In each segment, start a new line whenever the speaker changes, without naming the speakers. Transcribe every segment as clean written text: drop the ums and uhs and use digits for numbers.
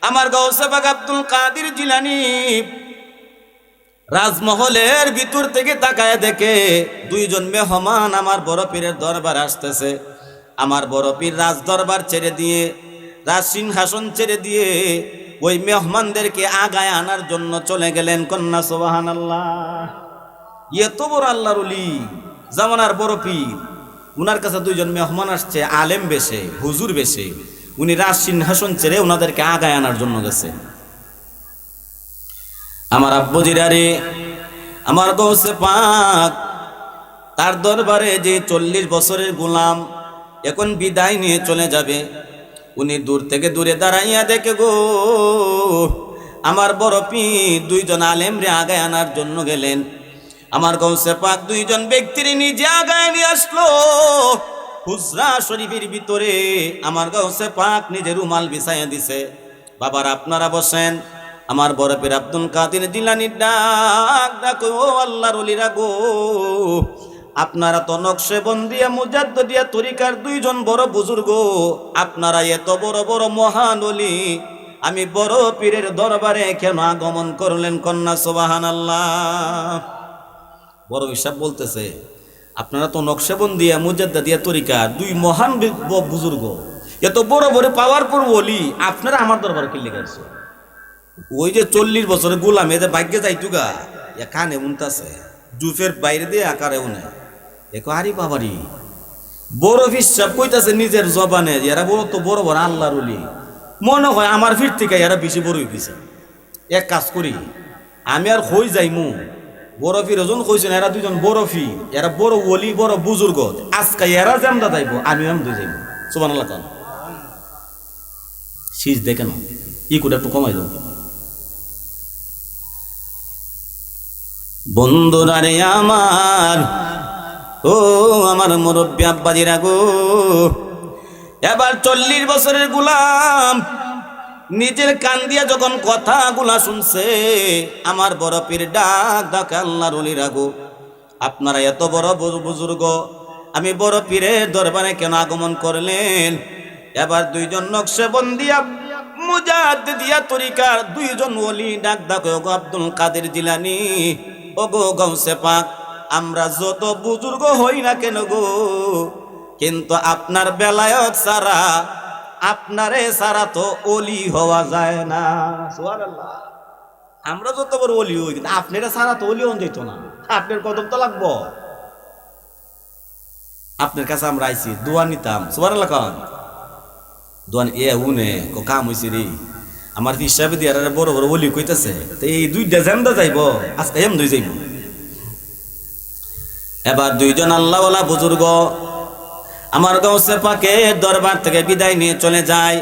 আমার গাউসে পাক আব্দুল কাদের জিলানী রাজমহলের ভিতর থেকে তাকায় দেখে দুইজন মেহমান আমার বড় পীরের দরবার আসতেছে। আমার বড় পীর রাজ দরবার ছেড়ে দিয়ে, রাজ সিংহাসন ছেড়ে দিয়ে ওই মেহমানদেরকে আগায় আনার জন্য চলে গেলেন। কন্যা সুবহানাল্লাহ। এত বড় আল্লাহর ওলি, জামানার বড় পীর, উনার কাছে দুইজন মেহমান আসছে আলেম বেশে, হুজুর বেশে। উনি রাজ সিংহাসন ছেড়ে ওনাদেরকে আগায় আনার জন্য গেছে। আমার আব্বুজিরারে, আমার গৌসে পাক তার দরবারে যে 40 বছরের গোলাম এখন বিদায় নিয়ে চলে যাবে, উনি দূর থেকে দূরে দাঁড়াইয়া দেখে গো আমার বড় পীর দুইজন আলেমরে আগায় আনার জন্য গেলেন। আমার গৌসে পাক দুইজন ব্যক্তির নিজে আগায় নিয়ে আসলো। হুজরা শরীফের ভিতরে আমার গৌসে পাক নিজে রুমাল বিছাইয়া দিছে। বাবার আপনারা বসেন। আমার বড় পীর আব্দুল কাদের জিলানী ডাক ডাকো, ও আল্লাহর ওলিরা গো, আপনারা তো নকশেবন্দিয়া মুজাদ্দিদিয়া তরিকার দুইজন বড় বুজুর্গ, আপনারা এত বড় বড় মহান ওলি, আমি বড় পীরের দরবারে কেন আগমন করলেন? কন্যা সুবহানাল্লাহ। বড় হিসাব বলতেছে, আপনারা তো নকশেবন্দিয়া মুজাদ্দিদিয়া তরিকার দুই মহান বুজুর্গ, এত বড় বড় পাওয়ারফুল ওলি, আপনারা আমার দরবারে কি লিখাইছে? ওই যে 40 বছরের গোলাম এদের ভাগ্যে যাইতুগা কানে উনতাছে, জুফের বাইরে দিয়ে আকারে উনে দেখো আরে বাবারি। বড় হিসাব কইতাছে নিজের জবানে, এরা বড় তো বড় বড় আল্লাহর ওলি, মনে হয় আমার ফির থেকে এরা বেশি বড় হইছে। এক কাজ করি, আমি আর হই যাইমু, বড় ফির ওজন কইছেন এরা দুইজন বড় ফি, এরা বড় ওলি বড় বুজুর্গ, আজকে এরা জামদা যাইব, আমি আমদে যাইব। সুবহানাল্লাহ। তাআলা শীষ দেখেন ই কোটা একটু কমাই দাও। বন্ধুরা রে আমার, ও আমার মুরব্বী আব্বাজিরা গো, এবার 40 বছরের গোলাম নিজের কান দিয়া যখন কথাগুলা শুনছে, আমার বড় পীর ডাক ডাক, আল্লাহর ওলিরা গো, আপনারা এত বড় বুজুর্গ, আমি বড় পীরের দরবারে কেন আগমন করলেন? এবার দুইজন নকশেবন্দিয়া মুজাদ্দিদিয়া তরিকার দুইজন ওলি ডাক ডাক, ওগো আব্দুল কাদের জিলানী, ওগো গাউসে পাক, আমরা যত বুজুর্গ হই না কেন গো, কিন্তু আপনার বেলায়ত সারা, আপনারে সারা তো ওলি হওয়া যায় না। সুবহানাল্লাহ। আমরা যত বড় ওলি হই, কিন্তু আপনারা সারা তো ওলি হন যেত না। আপনার কদম তো লাগবো। আপনার কাছে আমরা আইছি, দোয়া নিতাম। সুবহানাল্লাহ। কারণ দোয়া উনে কাম হয়েছে রে, আমার হিসাবে দিয়ে বড় বড় ওলি কইতেছে, তো এই দুইটা জামদা যাইব, আজকে এম দুই যাইব। এবার দুইজন আল্লাহওয়ালা বুজুর্গ আমার গাউসে পাকের দরবার থেকে বিদায় নিয়ে চলে যায়।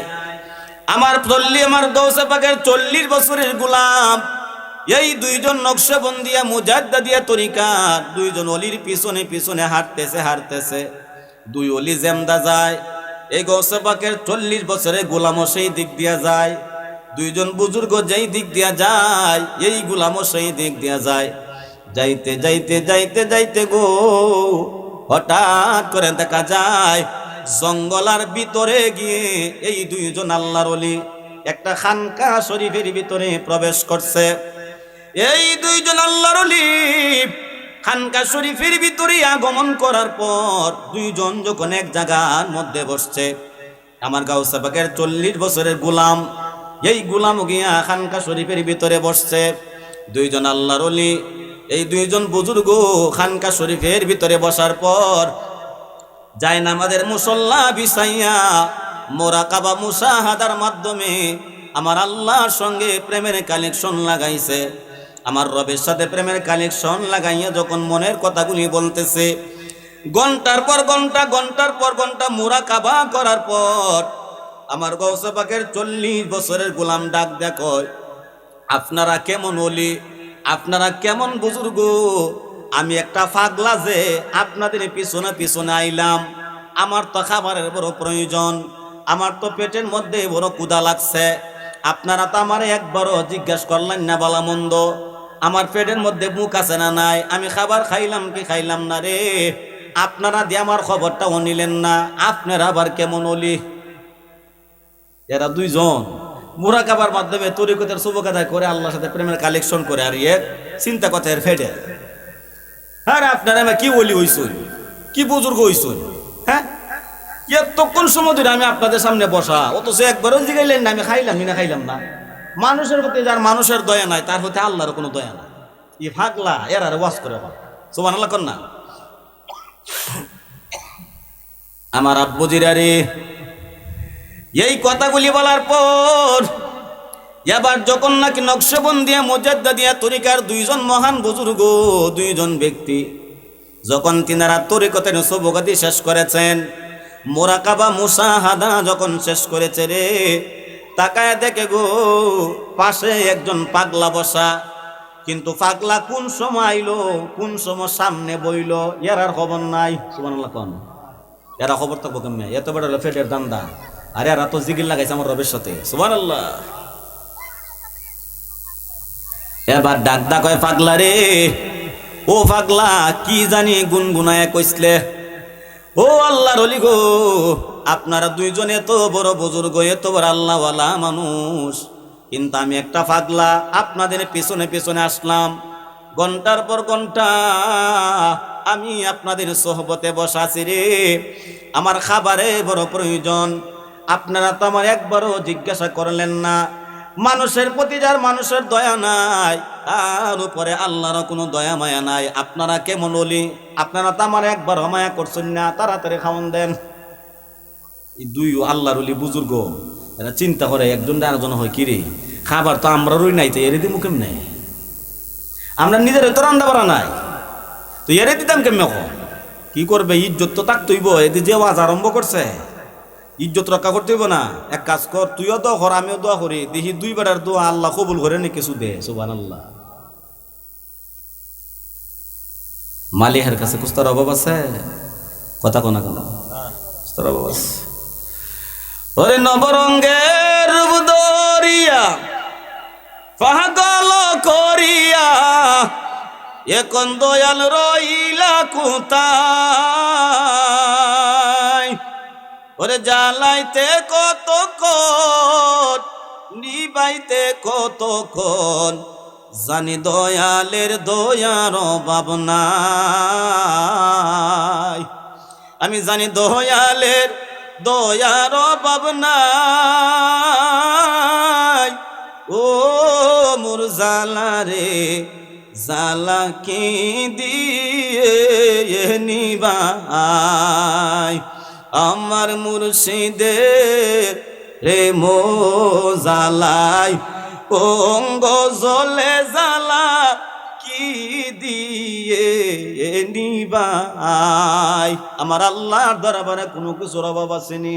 আমার গাউসে পাকের 40 বছরের গোলাম এই দুইজন নকশবন্দিয়া মুজাদ্দিদিয়া তরিকার দুইজন ওলির পিছনে পিছনে হাঁটতেছে। দুই ওলি জামদা যায়, এই গাউসে পাকের 40 বছরের গোলামও সেই দিক দিয়া যায়, দুইজন বুজুর্গ যেই দিক দিয়া যায়, এই গোলামও সেই দিক দিয়া যায়। যাইতে যাইতে যাইতে যাইতে গো, হঠাৎ করে দেখা যায় জঙ্গলার ভিতরে গিয়ে এই দুইজন আল্লাহর ওলি একটা খানকা শরীফের ভিতরে প্রবেশ করছে। এই দুইজন আল্লাহর ওলি খানকা শরীফের ভিতরে আগমন করার পর দুইজন যখন এক জায়গার মধ্যে বসছে, আমার গাউসে পাকের 40 বছরের গোলাম, এই গোলাম গিয়া খানকা শরীফের ভিতরে বসছে। দুইজন আল্লাহর ওলি, এই দুইজন বুজুর্গ খানকা শরীফের ভিতরে বসার পর জায়নামাজের মুসল্লা বিছাইয়া মুরাকাবা মুশাহাদার মাধ্যমে আমার আল্লাহর সঙ্গে প্রেমের কানেকশন লাগাইছে। আমার রবের সাথে প্রেমের কানেকশন লাগাইয়া যখন মনের কথাগুলি বলতেছে, ঘন্টার পর ঘন্টা ঘন্টার পর ঘন্টা মুরাকাবা করার পর আমার গাউসে পাকের 40 বছরের গোলাম ডাক দেখো, আপনারা কেমন ওলি, আপনারা কেমন বুজুর্গ, আমি একটা পাগলা যে আপনাদের পিছনে পিছনে আইলাম, আমার তো খাবারের বড় প্রয়োজন, আমার তো পেটের মধ্যে বড় ক্ষুধা লাগছে, আপনারা তো আমার একবারও জিজ্ঞাসা করলেন না ভালো মন্দ, আমার পেটের মধ্যে মুখ আছে না নাই, আমি খাবার খাইলাম কি খাইলাম না রে, আপনারা দিয়ে আমার খবরটাও নিলেন না, আপনারা আবার কেমন ওলি? এরা দুইজন মুরাকাবার মাধ্যমে তরিকতের সবক আদায় করে আল্লাহর সাথে প্রেমের কালেকশন করে আর চিন্তা কথা এর ফেডে। হ্যাঁ আপনারা আমি কি বলি হইছুন, কি বুজুর্গ হইছুন, হ্যাঁ এতক্ষণ সময় ধরে আমি আপনাদের সামনে বসা, অথচ একবারও জিগাইলেন না আমি খাইলাম না খাইলাম না। মানুষের প্রতি যার মানুষের দয়া নাই তার প্রতি আল্লাহর কোনো দয়া নাই। ই ফাগলা এর আর ওয়াজ করে সুবহানাল্লাহ কর না। আমার আব্বুজিরা রে, এই কথাগুলি বলার পর এবার যখন নাকি নকশবন্দিয়া মুজাদ্দিদিয়া তরিকার দুইজন মহান বুজুর্গ, দুইজন ব্যক্তি যখন তিনারা তরিকতের সবগাদি শেষ করেছেন, মুরাকাবা মুসাহাদা যখন শেষ করেছে রে, তাকায় দেখে গো পাশে একজন পাগলা বসা। কিন্তু পাগলা কোন সময় আইলো, কোন সময় সামনে বইল এর আর খবর নাই। সুবহানাল্লাহ কোন এরা খবর থাকবো কেমনে? এত বড় ফেটের দান্দা, আরে এরা তো জিগির লাগাইছে আমার রবের সাথে। সুবহানাল্লাহ। এবার ডাক ডাক হয় পাগলা রে, ও পাগলা কি জানি গুনগুনায় কইসলে, ও আল্লাহর ওলি গো, আপনারা দুইজন এত বড় বুজুর্গ, এত বড় আল্লাহওয়ালা মানুষ, কিন্তু আমি একটা পাগলা আপনাদের পেছনে পেছনে আসলাম, ঘন্টার পর ঘন্টা আমি আপনাদের সোহবতে বসাছি রে, আমার খাবারে বড় প্রয়োজন, আপনারা তো আমার একবারও জিজ্ঞাসা করলেন না। মানুষের প্রতি যার মানুষের দয়া নাই, তার উপরে আল্লাহর কোনো দয়া মায়া নাই। আপনারা কেমন ওলি, আপনারা তো আমার একবার মায়া করছেন না, তাড়াতাড়ি খাওয়ান দেন। এই দুই আল্লাহর ওলি বুজুর্গ এরা চিন্তা করে একজন আরেকজন হয় কি রে, খাবার তো আমরা রই নাই, তো এরে দিমু কেমনে? আমরা নিজের তো রান্না বাড়া নাই, তো এরে দিতাম কেমনে? কি করবে, ইজ্জত তো তাক তৈব। এদি যে ওয়াজ আরম্ভ করছে, ইজ্জত রক্ষা করতে হইব না। এক কাজ কর, তুইও দোয়া কর আমিও দোয়া করি, দেখি দুই বেটার দোয়া আল্লাহ কবুল করে নি কিছু দে। সুবহানাল্লাহ। মালিহের কাছে কুস্তার অভাব আছে? কথা কোনা কোন কুস্তার অভাব আছে? ওরে নবরঙ্গের রূপ দরিয়া পাগল করিয়া এখন দয়াল রইলা কোথায়? ওরে জ্বালাইতে কতক্ষণ, নিবাইতে কতক্ষণ, জানি দয়ালের দয়ার অভাব নাই। আমি জানি দয়ালের দয়ার অভাব নাই। ও মোর জালা রে, জালা কি দিয়ে নিবাই? আমার মুর্শিদের রে মো জালাই, অঙ্গ জলে জালা কি দিয়ে নিবাই? আমার আল্লাহর দরবারে কোনো কিছুর অভাব আসেনি,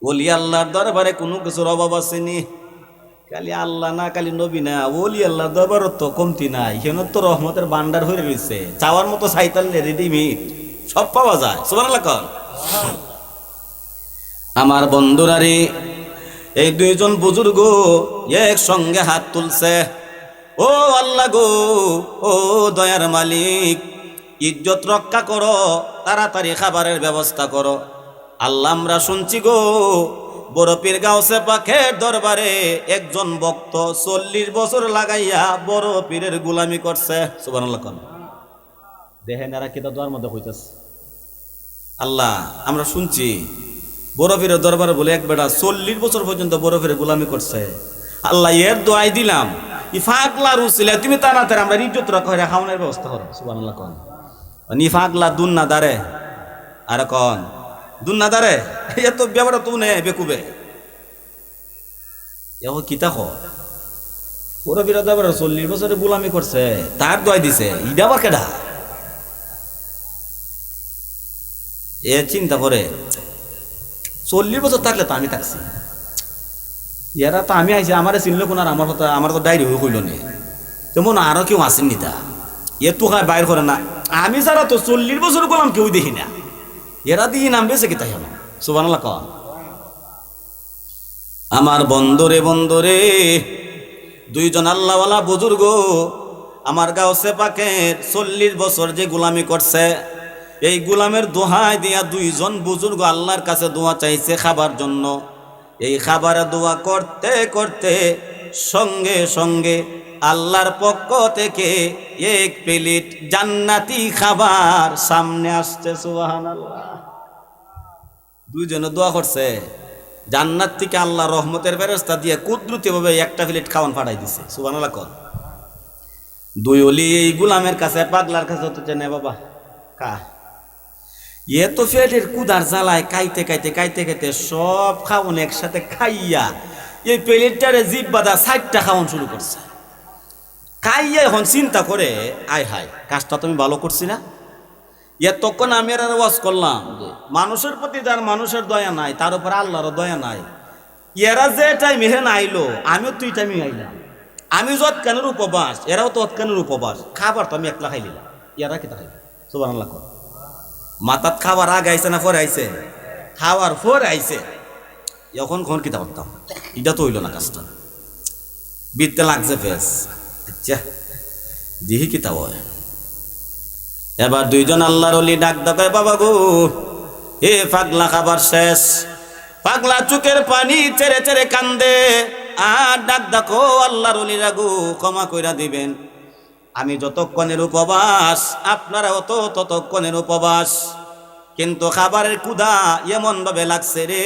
ওলি আল্লাহর দরবারে কোনো কিছুর অভাব আসেনি। খালি আল্লাহ না, খালি নবী না, ওলি আল্লাহর দরবার তো কমতি নাই। এখানে তো রহমতের ভান্ডার হয়ে রয়েছে, চাওয়ার মতো চাইতালে রেডিমেড সব পাওয়া যায়। সুবহানাল্লাহ কর। আমার বন্ধুরা রে, এই দুইজন বুজুর্গ একসঙ্গে হাত তুলছে। ও আল্লাহ গো, ও দয়ার মালিক, ইজ্জত রক্ষা করো, তাড়াতাড়ি খাবারের ব্যবস্থা করো। আল্লাহ আমরা শুনছি গো, বড় পীর গাউসে পাকের দরবারে একজন ভক্ত 40 বছর লাগাইয়া বড় পীরের গোলামি করছে। সুবহানাল্লাহ। দেখেন এরা কিতা দোয়ার মধ্যে হইতেছে। আল্লাহ আমরা শুনছি বড় পীরের দরবারে বলে এক বেটা 40 বছর পর্যন্ত বড় পীরের গোলামি করছে। আল্লাহ এর দোয়াই দিলাম, ইফাকলা রুসিলা তুমি তাড়াতাড়ি আমরা ইজ্জত রক্ষা করে খাওয়ানোর ব্যবস্থা করো। সুবহানাল্লাহ। কোন নিফাকলা দুন্না দারে আর কোন দুন্না দারে এত ব্যাপার তো নে বেকুবে এও কিতা হ বড় পীরের দরবারে 40 বছরে গোলামি করছে, তার দোয়াই দিছে। ইডা আবার কেডা? এ চিন্তা করে 40 বছর থাকলে তো আমি থাকছি, এরা তো আমি আইছি আমার চিনল কোন, আর আমার কথা আমার তো ডায়েরি হয়ে কইল নি, তেমন আরো কেউ আসেননি। তা এ তো খায় বাইর করে না, আমি ছাড়া তো 40 বছর গোলাম কেউ দেখি না, এরা দিয়ে নাম বেছে কি তাই হলো। সুবহানাল্লাহ। কন আমার বন্ধুরে বন্ধুরে, দুইজন আল্লাহওয়ালা বুজুর্গ আমার গাউসে পাকের 40 বছর যে গোলামি করছে, এই গোলামের দোহাই দিয়া দুইজন বুজুর্গ আল্লাহর কাছে দোয়া চাইছে খাবার জন্য। এই খাবার দোয়া করতে করতে সঙ্গে সঙ্গে আল্লাহর পক্ষ থেকে এক প্লেট জান্নাতি খাবার সামনে আসছে। সুবহানাল্লাহ। দুইজনে দোয়া করছে, জান্নাত থেকে আল্লাহ রহমতের ফেরেশতা দিয়ে কুদরতিভাবে একটা প্লেট খাওয়ান পাঠাই দিছে। সুবহানাল্লাহ। কোন দুই ওলি এই গুলামের কাছে পাগলার কাছে তো জানে বাবা কা এ তো পেটের কুদার জ্বালায় খাইতে খাইতে খাইতে খাইতে সব খাওয়ান একসাথে খাইয়া এই প্লেটটারে জিভ বাঁধা 60টা খাওয়ান শুরু করছে। খাইয়া এখন চিন্তা করে, আয় হায় কাজটা তুমি ভালো করছি না। এতক্ষণ আমি আর ওয়াজ করলাম যে মানুষের প্রতি যার মানুষের দয়া নাই তার উপর আল্লাহরও দয়া নাই। এরা যে টাইমে হেন আইলো আমিও তুই টাইমে আইলাম। আমি যৎকানের উপবাস, এরাও তৎকানের উপবাস। খাবার তো আমি একলা খাইলিলাম, এরা কেটা খাইল। সুবহানাল্লাহ। মাথাত খাবার আগে আইছে না পরে আইছে? খাওয়ার পরে আইছে। এখন কোন কিতা করতাম, এটা তো হইল না কাজটা, বিতে লাগছে ফেস। আচ্ছা দিহি কিতা হয়। এবার দুইজন আল্লাহর ওলি ডাক দাকে, বাবা গো এ পাগলা খাবার শেষ। পাগলা চোখের পানি চেরে চেরে কান্দে আর ডাক ডাকো, আল্লাহর ওলিরা গো ক্ষমা কইরা দিবেন, আমি যতক্ষণের উপবাস আপনারাও তো ততক্ষণের উপবাস, কিন্তু খাবারের ক্ষুধা এমন ভাবে লাগছে রে,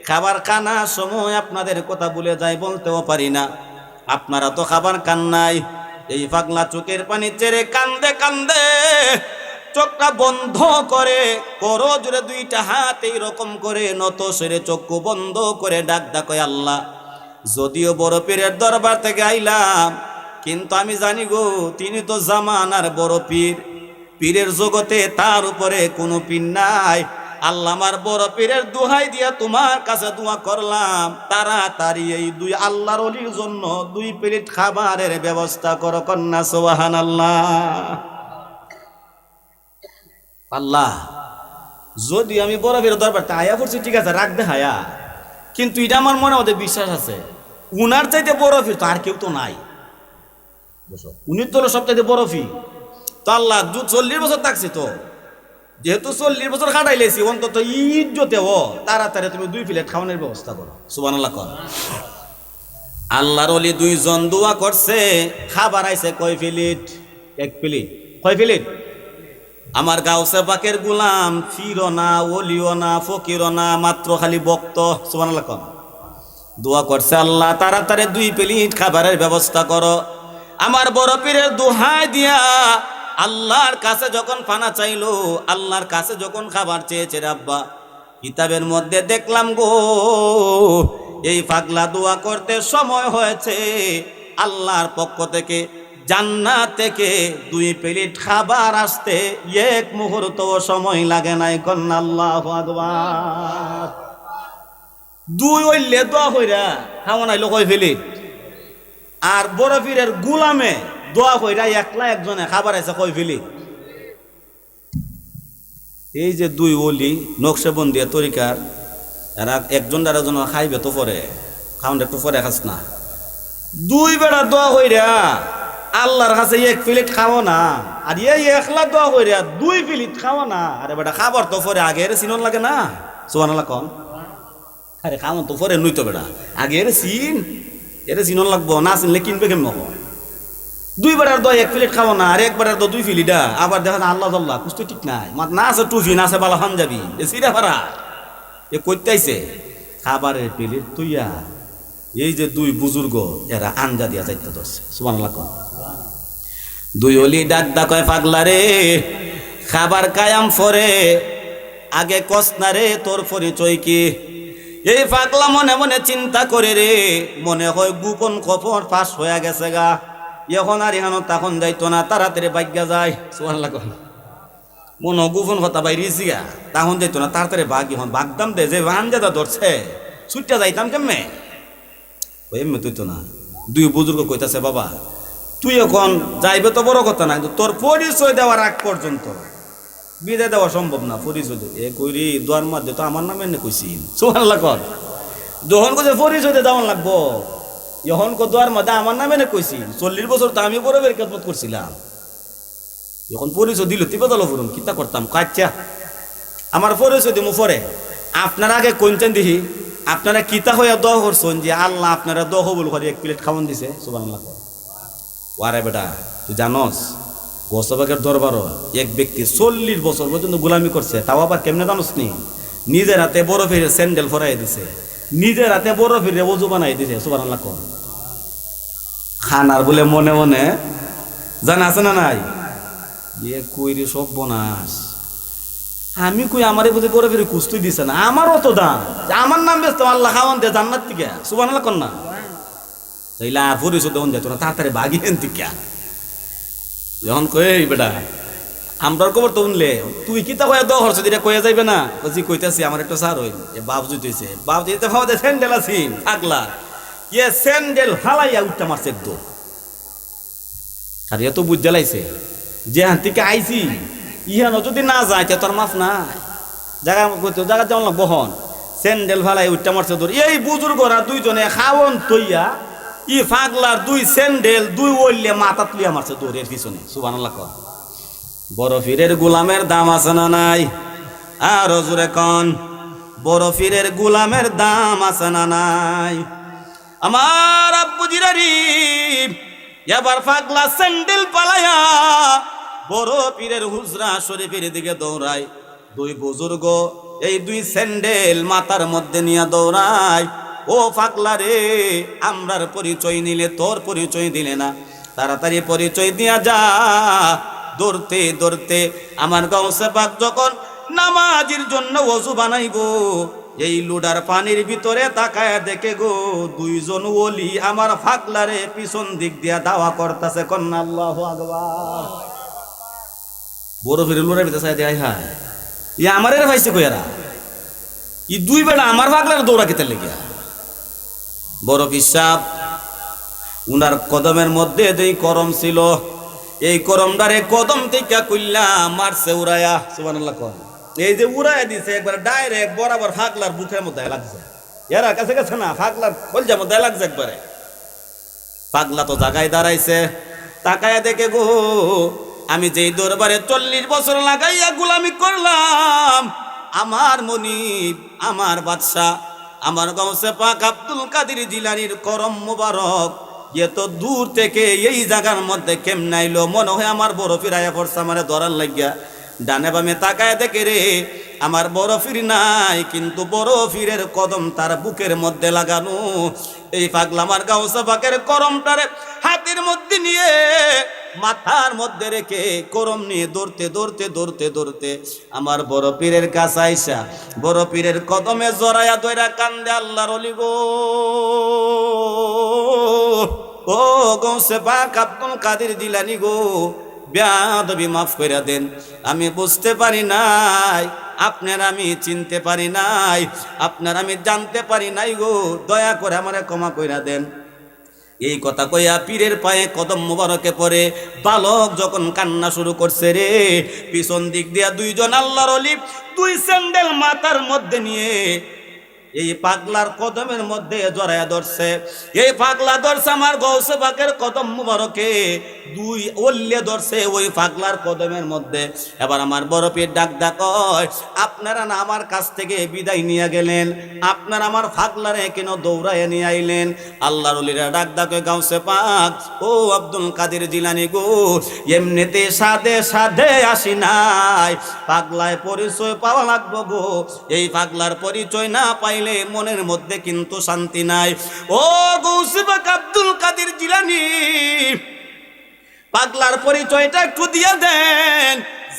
খাবার খানার সময় আপনাদের কথা ভুলে যাই, বলতেও পারি না। আপনারা তো খাবার খান নাই। এই পাগলা চোখের পানি চেরে কান্দে কান্দে চোখটা বন্ধ করে করো জোরে দুইটা হাত এইরকম করে নত সেরে চক্ষু বন্ধ করে ডাক ডাকো, আল্লাহ যদিও বড় পীরের দরবার থেকে আইলাম, কিন্তু আমি জানি গো তিনি তো জামানার বড় পীর, পীরের জগতে তার উপরে কোনো পীর নাই। আল্লাহ আমার বড় পীরের দোহাই দিয়া তোমার কাছে দোয়া করলাম, তাড়াতাড়ি এই দুই আল্লাহর ওলির জন্য 2 প্লেট খাবারের ব্যবস্থা করো। কন্যা সুবহানাল্লাহ। আল্লাহ যদি আমি বড় পীরের দরবারটা আয়া পড়ছি ঠিক আছে, রাখ দে হায়া, কিন্তু এটা আমার মনে ওদের বিশ্বাস আছে উনার চাইতে বড় পীর তো আর কেউ তো নাই। উনি তো সবচাইতে বড় পীর। তো আল্লাহ 40 বছর থাকছি, তো যেহেতু 40 বছর খাটাইলেছি, অন্তত ইজ্জতে ও তাড়াতাড়ি তুমি 2 প্লেট খাওয়ানোর ব্যবস্থা করো। সুবহানাল্লাহ। কর আল্লাহর ওলি দুইজন দোয়া করছে, খাবার আইছে কয় প্লেট? 1 প্লেট। কয় প্লেট? আমার গাউসে পাকের গোলাম ফিরো না, ওলিও না, ফকিরও না, মাত্র খালি ভক্ত। সুবহানাল্লাহ। কর দোয়া করছে, আল্লাহ তাড়াতাড়ি 2 প্লেট খাবারের ব্যবস্থা করো। আমার বড় পীরের দোহাই দিয়া আল্লাহর কাছে যখন পানা চাইলো, আল্লাহর কাছে যখন খাবার চেয়েছে, আব্বা কিতাবের মধ্যে দেখলাম গো এই পাগলা দোয়া করতে সময় হয়েছে, আল্লাহর পক্ষ থেকে জান্নাত থেকে 2 প্লেট খাবার আসতে 1 মুহূর্ত সময় লাগে নাই। কন্যা আল্লাহু আকবার। 2 হইলে দোয়া কইরা খাওয়া নাইলো কয় প্লেট? আর বড় পীরের গুলামে দোয়া কইরা একলা একজনে খাবার আছে কয় প্লেট? এই যে 2 ওলি নকশবন্দিয়া তরিকার, এরা একজন আরেকজন খাইবে তো পরে, খাওয়ানটা একটু পরে খাস না। 2 বেড়া দোয়া কইরা আল্লাহর কাছে 1 প্লেট খাওয়া না, আর এই একলা দোয়া কইরা 2 প্লেট খাওয়া না। আরে বেটা খাবার তো পরে, আগে এর চিনন লাগে না। সুবহানাল্লাহ। কন আরে খাওয়ান তো পরে নই তো বেটা, আগে এর চিন, এটা চিনন লাগবো, না চিনলে কিনবে কেমন? 2 বেড়ার দোয়া 1 প্লেট খাওয়া না, আর 1 বেড়ার দোয়া 2 প্লেট। আবার দেখেন আল্লাহ আল্লাহ কুস্তি ঠিক নাই, না আছে টুফি, না আছে বালা পাঞ্জাবি, এ সিরা ভাড়া এ করতে আইছে খাবারের প্লেট তুইয়া। এই যে 2 বুজুর্গ এরা আঞ্জা দিয়া যাইতে ধরছে। সুবহানাল্লাহ। 2 ওলি ডাক দা কয়, পাগলা রে খাবার কায়াম ফরে আগে কসনা রে তোর পরিচয় কি? এই পাগলা মনে মনে চিন্তা করে রে, মনে হয় গোপন খবর ফাঁস হয়ে গেছে গা, এখন আর এখানে তখন যাইতো না, তাড়াতাড়ি ভাগ্যা যায়। সুবহানাল্লাহ। মনে গোপন কথা বাইরেছি গা, তখন যাইতো না, তাড়াতাড়ি ভাগ। এখন ভাগদাম দে যে আঞ্জাদা ধরছে, ছুটটা যাইতাম কেমনে? এমনি তুই তো না। 2 বুজুর্গ কইতাছে, বাবা তুই এখন যাইবে তো বড় কথা না, তোর পরিচয় দেওয়ার আগ পর্যন্ত বিদায় দেওয়া সম্ভব না। পরিচয় এ কইরি দোয়ার মধ্যে তো আমার নামে এনে কইছি। সুবহানাল্লাহ। কর যখন কোথায় পরিচয় দিয়ে দেওয়ান লাগবো, যখন দোয়ার মধ্যে আমার নামে এনে কইছি। 40 বছর তো আমি বড় বের খেদমত করছিলাম, যখন পরিচয় দিল তিবা দল ফুরুন কিতা করতাম? কাচ্চা আমার পরিচয় দিমু পরে, আপনার আগে কোনছেন দেখি আপনারা কিতা হইয়া দোয়া করছেন যে আল্লাহ আপনারা দোয়া কবুল করে 1 প্লেট খাওয়ান দিছে সুবহানাল্লাহ। ওয়ারে বেটা তুই জানোস গোসবাকের দরবারও এক ব্যক্তি 40 বছর পর্যন্ত গোলামি করছে, তাও আবার কেমনে জানোস নি? নিজের হাতে বরফের স্যান্ডেল ফরাই দিছে, নিজের হাতে বরফের ওযু বানাই দিছে সুবহানাল্লাহ। খানার বলে মনে মনে জানা আছে না নাই? ইয়ে কইরে সব বনাস আমি কই আমারে বুঝে বরফের কুস্তুই দিছে না, আমারও তো দাম, আমার নাম ব্যস্ত আল্লাহ খাওয়ান দে জান্নাত থেকে সুবহানাল্লাহ কর না। তাইলে আর পরিশোধ দেন তোরা তাড়াতাড়ি ভাগিয়েন তুই কে যখন কই বেটা আমরার খবর তো উনলে তুই কি তা কয়ে দোয়া হরছ দিটা কয়ে যাইবে না? বলছি কইতাছি আমার একটা সার হইল এ বাপ জুইতেছে বাপ দিতে ভাবতে স্যান্ডেল আছিন থাকলা ইয়ে স্যান্ডেল হালাইয়া উঠটা মারছে একদম। আর এত বুঝ জ্বালাইছে যে হান থেকে আইছি ইহানো যদি না যায় তে তোর মাফ নাই, জায়গা জায়গা যেমন বহন স্যান্ডেল ফালাই উঠটা মারছে তোর এই বুজুর্গরা দুইজনে খাওয়ন তৈয়া ই ফাগলার 2 স্যান্ডেল 2 ওইলে মাথা তুলিয়া মারছে দৌড়ের পিছনে সুবহানাল্লাহ। বরফিরের গোলামের দাম আছে না নাই? আর জোরে কন বরফিরের গোলামের দাম আছে না নাই? আমার আব্বু জিরারি এবার ফাগলা স্যান্ডেল পালায়া বরফিরের হুজরা শরীফের দিকে দৌড়ায়। 2 বুজুর্গ এই 2 স্যান্ডেল মাথার মধ্যে নিয়ে দৌড়ায়। ও ফাগলা রে আমরার পরিচয় নিলে তোর পরিচয় দিলে না, তাড়াতাড়ি পরিচয় দিয়া যা। দৌড়তে দৌড়তে আমার গাউসে পাক যখন নামাজের জন্য ওযু বানাইবো এই লুডার পানির ভিতরে তাকায় দেখে গো 2 জন ওলি আমার ফাগলারে পিছন দিক দিয়া দাওয়া করতেছে কন্না আল্লাহু আকবার। বড় ফিরে লুডার ভিতরে চাই দেয় হায় ই আমারে ভাইছে কইরা ই 2 বেলা আমার ফাগলার দৌড়া কেতে লেগিয়া। বড় পিসাব উনার কদমের মধ্যে যেই করম ছিল এই করমডারে কদম থেকে কইলা মারছে উড়াইয়া সুবহানাল্লাহ। কোন এই যে উড়াইয়া দিছে একবার ডাইরেক্ট বরাবর ফাগলার বুকের মধ্যে লাগছে, এরা কাছে কাছে না ফাগলার কলজার মধ্যে লাগছে একবারে। পাগলা তো জায়গায় দাঁড়াইছে, তাকায়া দেখে গো আমি যেই দরবারে 40 বছর লাগাইয়া গোলামি করলাম, আমার মনিব, আমার বাদশাহ, আমার গাউসে পাক আব্দুল কাদের জিলানীর করম মুবারক এত দূর থেকে এই জায়গার মধ্যে কেমনে আইলো? মনে হয় আমার বড় ফিরাইয়া পড়ছে আমারে ধরার লাগিয়া। ডানে বামে তাকায় দেখে রে আমার বড় ফির নাই, কিন্তু বড় ফিরের কদম তার বুকের মধ্যে লাগানো। এই পাগলা আমার গাউসে পাকের করমটারে হাতের মধ্যে নিয়ে মাথার মধ্যে রেখে করম নিয়ে দৌড়তে দৌড়তে দৌড়তে দৌড়তে আমার বড় পীরের কাছে আইসা বড় পীরের কদমে জড়াইয়া দইরা কান্দে, আল্লাহর ওলি গো, ও গাউসে পাক আব্দুল কাদের জিলানী গো, বেয়াদবি মাফ কইরা দেন, আমি বুঝতে পারি নাই, আপনার আমি চিনতে পারি নাই, আপনার আমি জানতে পারি নাই গো, দয়া করে আমারে ক্ষমা কইরা দেন। এই কথা কইয়া পীরের পায়ে কদম মুবারকে পড়ে বালক যখন কান্না শুরু করছে রে, পিছন দিক দিয়া 2 জন আল্লাহর ওলি 2 স্যান্ডেল মাথার মধ্যে নিয়ে এই পাগলার কদমের মধ্যে জড়ায়া ধরছে। এই পাগলা ধরছে আমার গাউসে পাকের কদম মুবারকে, 2 ওল্লে ধরছে ওই পাগলার কদমের মধ্যে। এবার আমার বড় পীর ডাক কয়, আপনারা না আমার কাছ থেকে বিদায় নিয়ে গেলেন, আপনারা আমার পাগলারে কেন দৌড়ায় নিয়ে আইলেন? আল্লাহর ওলিরা ডাক কয়, গাউসে পাক, ও আব্দুল কাদের জিলানী গো, এমনিতে সাধে সাধে আসি নাই, পাগলায় পরিচয় পাওয়া লাগবো গো, এই পাগলার পরিচয় না পাই মনের মধ্যে কিন্তু শান্তি নাই। ও গাউসে পাক আব্দুল কাদের জিলানী, পাগলার পরিচয়টা একটু দিয়ে দেন।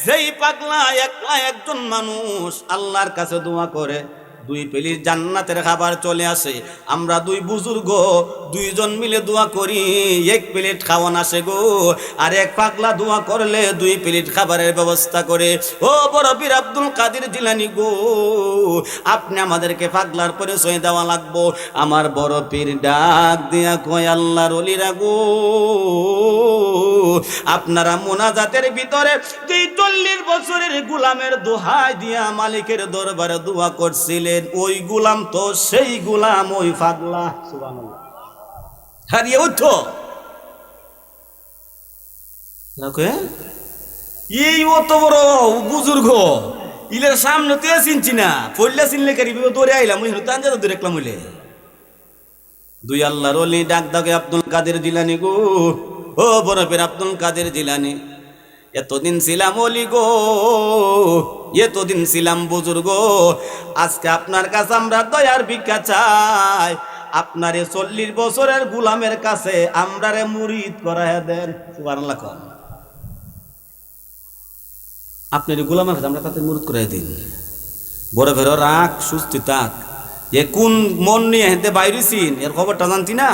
যেই পাগলা একলা একজন মানুষ আল্লাহর কাছে দোয়া করে 2 প্লেট জান্নাতের খাবার চলে আসে, আমরা 2 বুজুর্গ 2 জন মিলে দোয়া করি 1 প্লেট খাওয়ান আসে গো, আর এক পাগলা দোয়া করলে 2 প্লেট খাবারের ব্যবস্থা করে। ও বড় পীর আব্দুল কাদের জিলানী গো, আপনি আমাদেরকে পাগলার পরিচয় দেওয়া লাগবো। আমার বড় পীর ডাক দিয়া কয়, আল্লাহর ওলিরা গো, আপনারা মুনাজাতের ভিতরে যে 40 বছরের গোলামের দোহাই দিয়া মালিকের দরবারে দোয়া করছিলেন, ওই গোলাম তো সেই গোলাম ওই পাগলা। সুবহানাল্লাহ। হারিয়ে উঠো এই অত বড় বুজুর্গ ইলের সামনে তুই চিনছি না পড়লে চিনলে কারি দৌড়ে আইলাম ওই তান যা দূরে দেখলাম হইলে দুই আল্লাহর ওলি ডাক দাকে আব্দুল কাদের জিলানি গো ও বরফের আব্দুল কাদের জিলানি এতদিন ছিলাম ওলি গো এতদিন ছিলাম বুজুর্গ আজকে আপনার কাছে আমরা দয়ার ভিক্ষা চাই আপনার 40 বছরের গোলামের কাছে আমরারে মুরিদ করায়া দেন সুবহানাল্লাহ কোন আপনার গোলামের কাছে আমরা তাতে মুরিদ করায়া দিন বরফের রাখ সুস্থি থাক এ কোন মন নিয়ে হেঁটে বাইরেছিন এর খবরটা জানতি না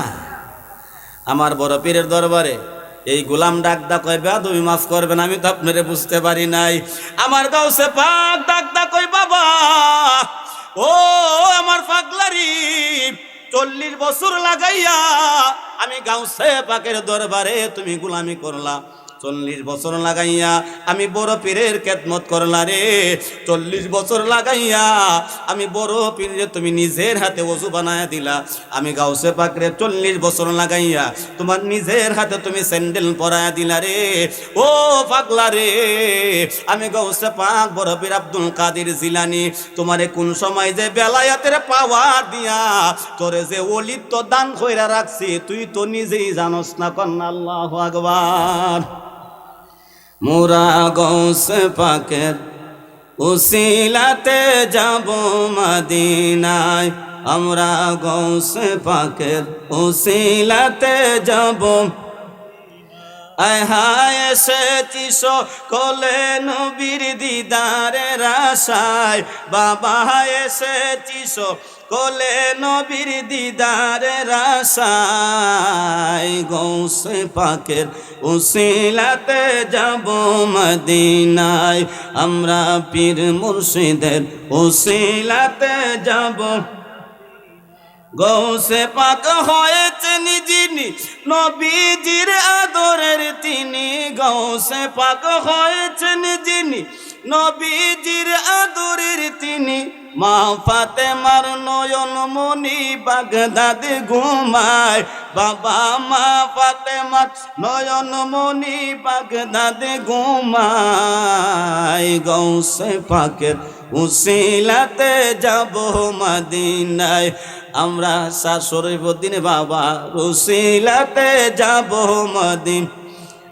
আমার বড় পীরের দরবারে এই গোলাম ডাক কয় বেয়াদবি মাফ করবেন আমি তো আপনারে বুঝতে পারি নাই আমার গাউসে পাক ডাক কয় বাবা ও আমার পাগলারি 40 বছর লাগাইয়া আমি গাউসে পাকের দরবারে তুমি গোলামি করলা 40 বছর লাগাইয়া আমি বড় পীরের খেদমত করলা রে 40 বছর লাগাইয়া আমি বড় পীরে তুমি নিজের হাতে ওযু বানায়া দিলা আমি গাউসে পাকরে 40 বছর লাগাইয়া তোমার নিজের হাতে তুমি স্যান্ডেল পরায়া দিলা রে ও পাগলা রে আমি গাউসে পাক বড় পীর আব্দুল কাদের জিলানী তোমারে কোন সময় যে বেলায়াতের পাওয়ার দিয়া তোরে যে ওলিত্ব দান কইরা রাখছি তুই তো নিজেই জানোস না কন্না আল্লাহু আকবার মোরা গাউসে পাকের উসিলাতে যাব মদিনায় আমরা গাউসে পাকের উসিলাতে যাব আয় হায় এসেছি সকলে নবীর দিদারের আশায় বাবা এসেছি সকলে নবীর দিদারের আশায় গাউসে পাকের উসিলাতে যাব মদিনায় আমরা পীর মুর্শিদের উসিলাতে যাব গাউসে পাক হয়েছেন যিনি নবীজির আদরের তিনি গাউসে পাক হয়েছেন যিনি নবীজির আদরের তিনি মা ফাতেমার নয়ন মনি বাগদাদে ঘুমায় বাবা মা ফাতেমার নয়ন মনি বাগদাদে ঘুমায় গাউসে পাকের উসিলাতে যাব মদিনায় আমরা শাশুড়িবদিন বাবা উসিলাতে যাব মদিনা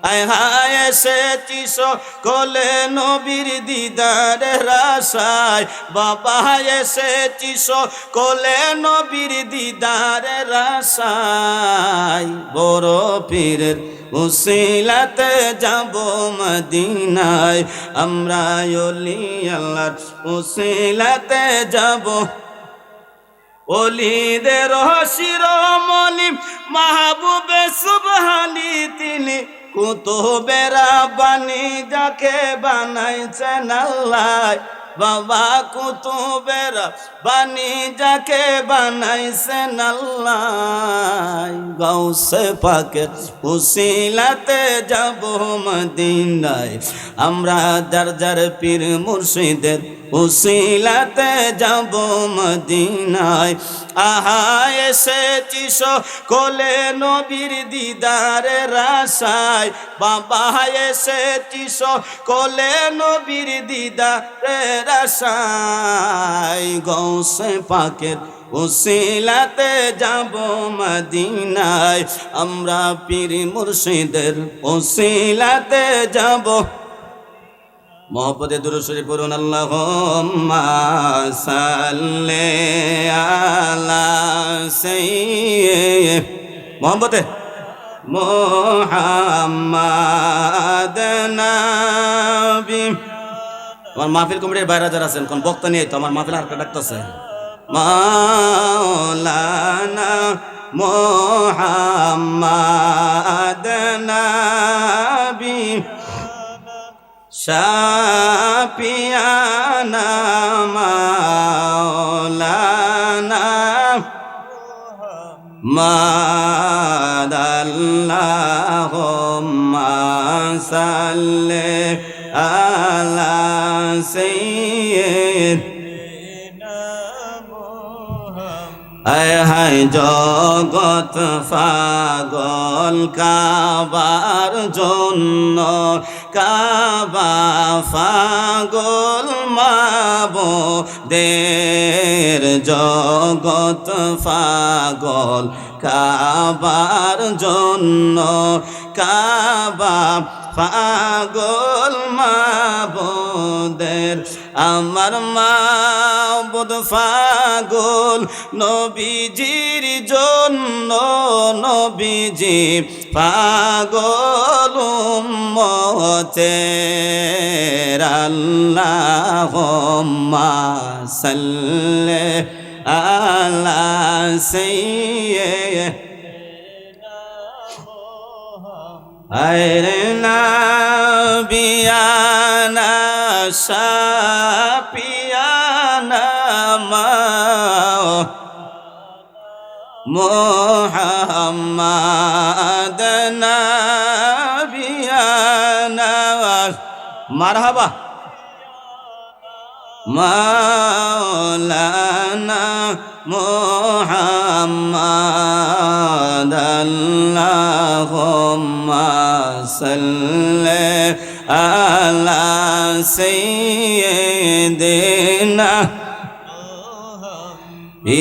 আয় হায় এসেছি সকলে নবীর দিদারের আশায় বাবা এসেছি সকলে নবীর দিদারের আশায় বড় পীরের উসিলাতে যাব মদিনায় আমরা ওলি আল্লাহর উসিলাতে যাব ওলিদের শিরোমণি মাহবুবে সুবহানি তিনি কুতুবের রাব্বানি যাকে বানাইছেন আল্লাহ বাবা কুতুবের রাব্বানি যাকে বানাইছেন আল্লাহ গাউসে পাকের উসিলাতে যাব মদিনায় আমরা যার যার পীর মুর্শিদের উসিলাতে যাব মদিনায় আহা এসেছি সকলে নবীর দিদারের আশায় বাবা এসেছি সকলে নবীর দিদারের আশায় গাউসে পাকের উসিলাতে যাব মদিনায় আমরা পীর মুর্শিদের উসিলাতে যাব মোহব্বতে দুরূদ শরীফ পড়ুন আল্লাহুম্মা সাল্লি আলা সাইয়্যিদ মোহব্বতে মুহাম্মাদ নবী আমার মাহফিল কমিটির বাইরে যারা আছেন কোন বক্তা নিয়ে তো আমার মাহফিল আর ডাকতেছে মাওলানা মুহাম্মাদ নবী শাফিয়ানা মাওলানা আল্লাহুম্মা সাল্লি আলা সাইয়্যিদিনা হায় হায় জগৎ পাগল কাবার জন্য, কাবা পাগল মাবুদের, জগৎ পাগল কাবার জন্য, কাবা পাগল মাবুদের। আমার মাবুদ পাগল নবীজির জন্য, নবীজি পাগল উম্মতের। আল্লাহুম্মা সাল্লি আলা সাইয়্যিদিনা আয়না বিয়ানা শাপিয়ানা মুহাম্মাদ নাবিয়ানা মারহাবা মাওলানা মুহাম্মাদ। আল্লাহুম্মা সাল্লি আলা সাইয়্যিদিনা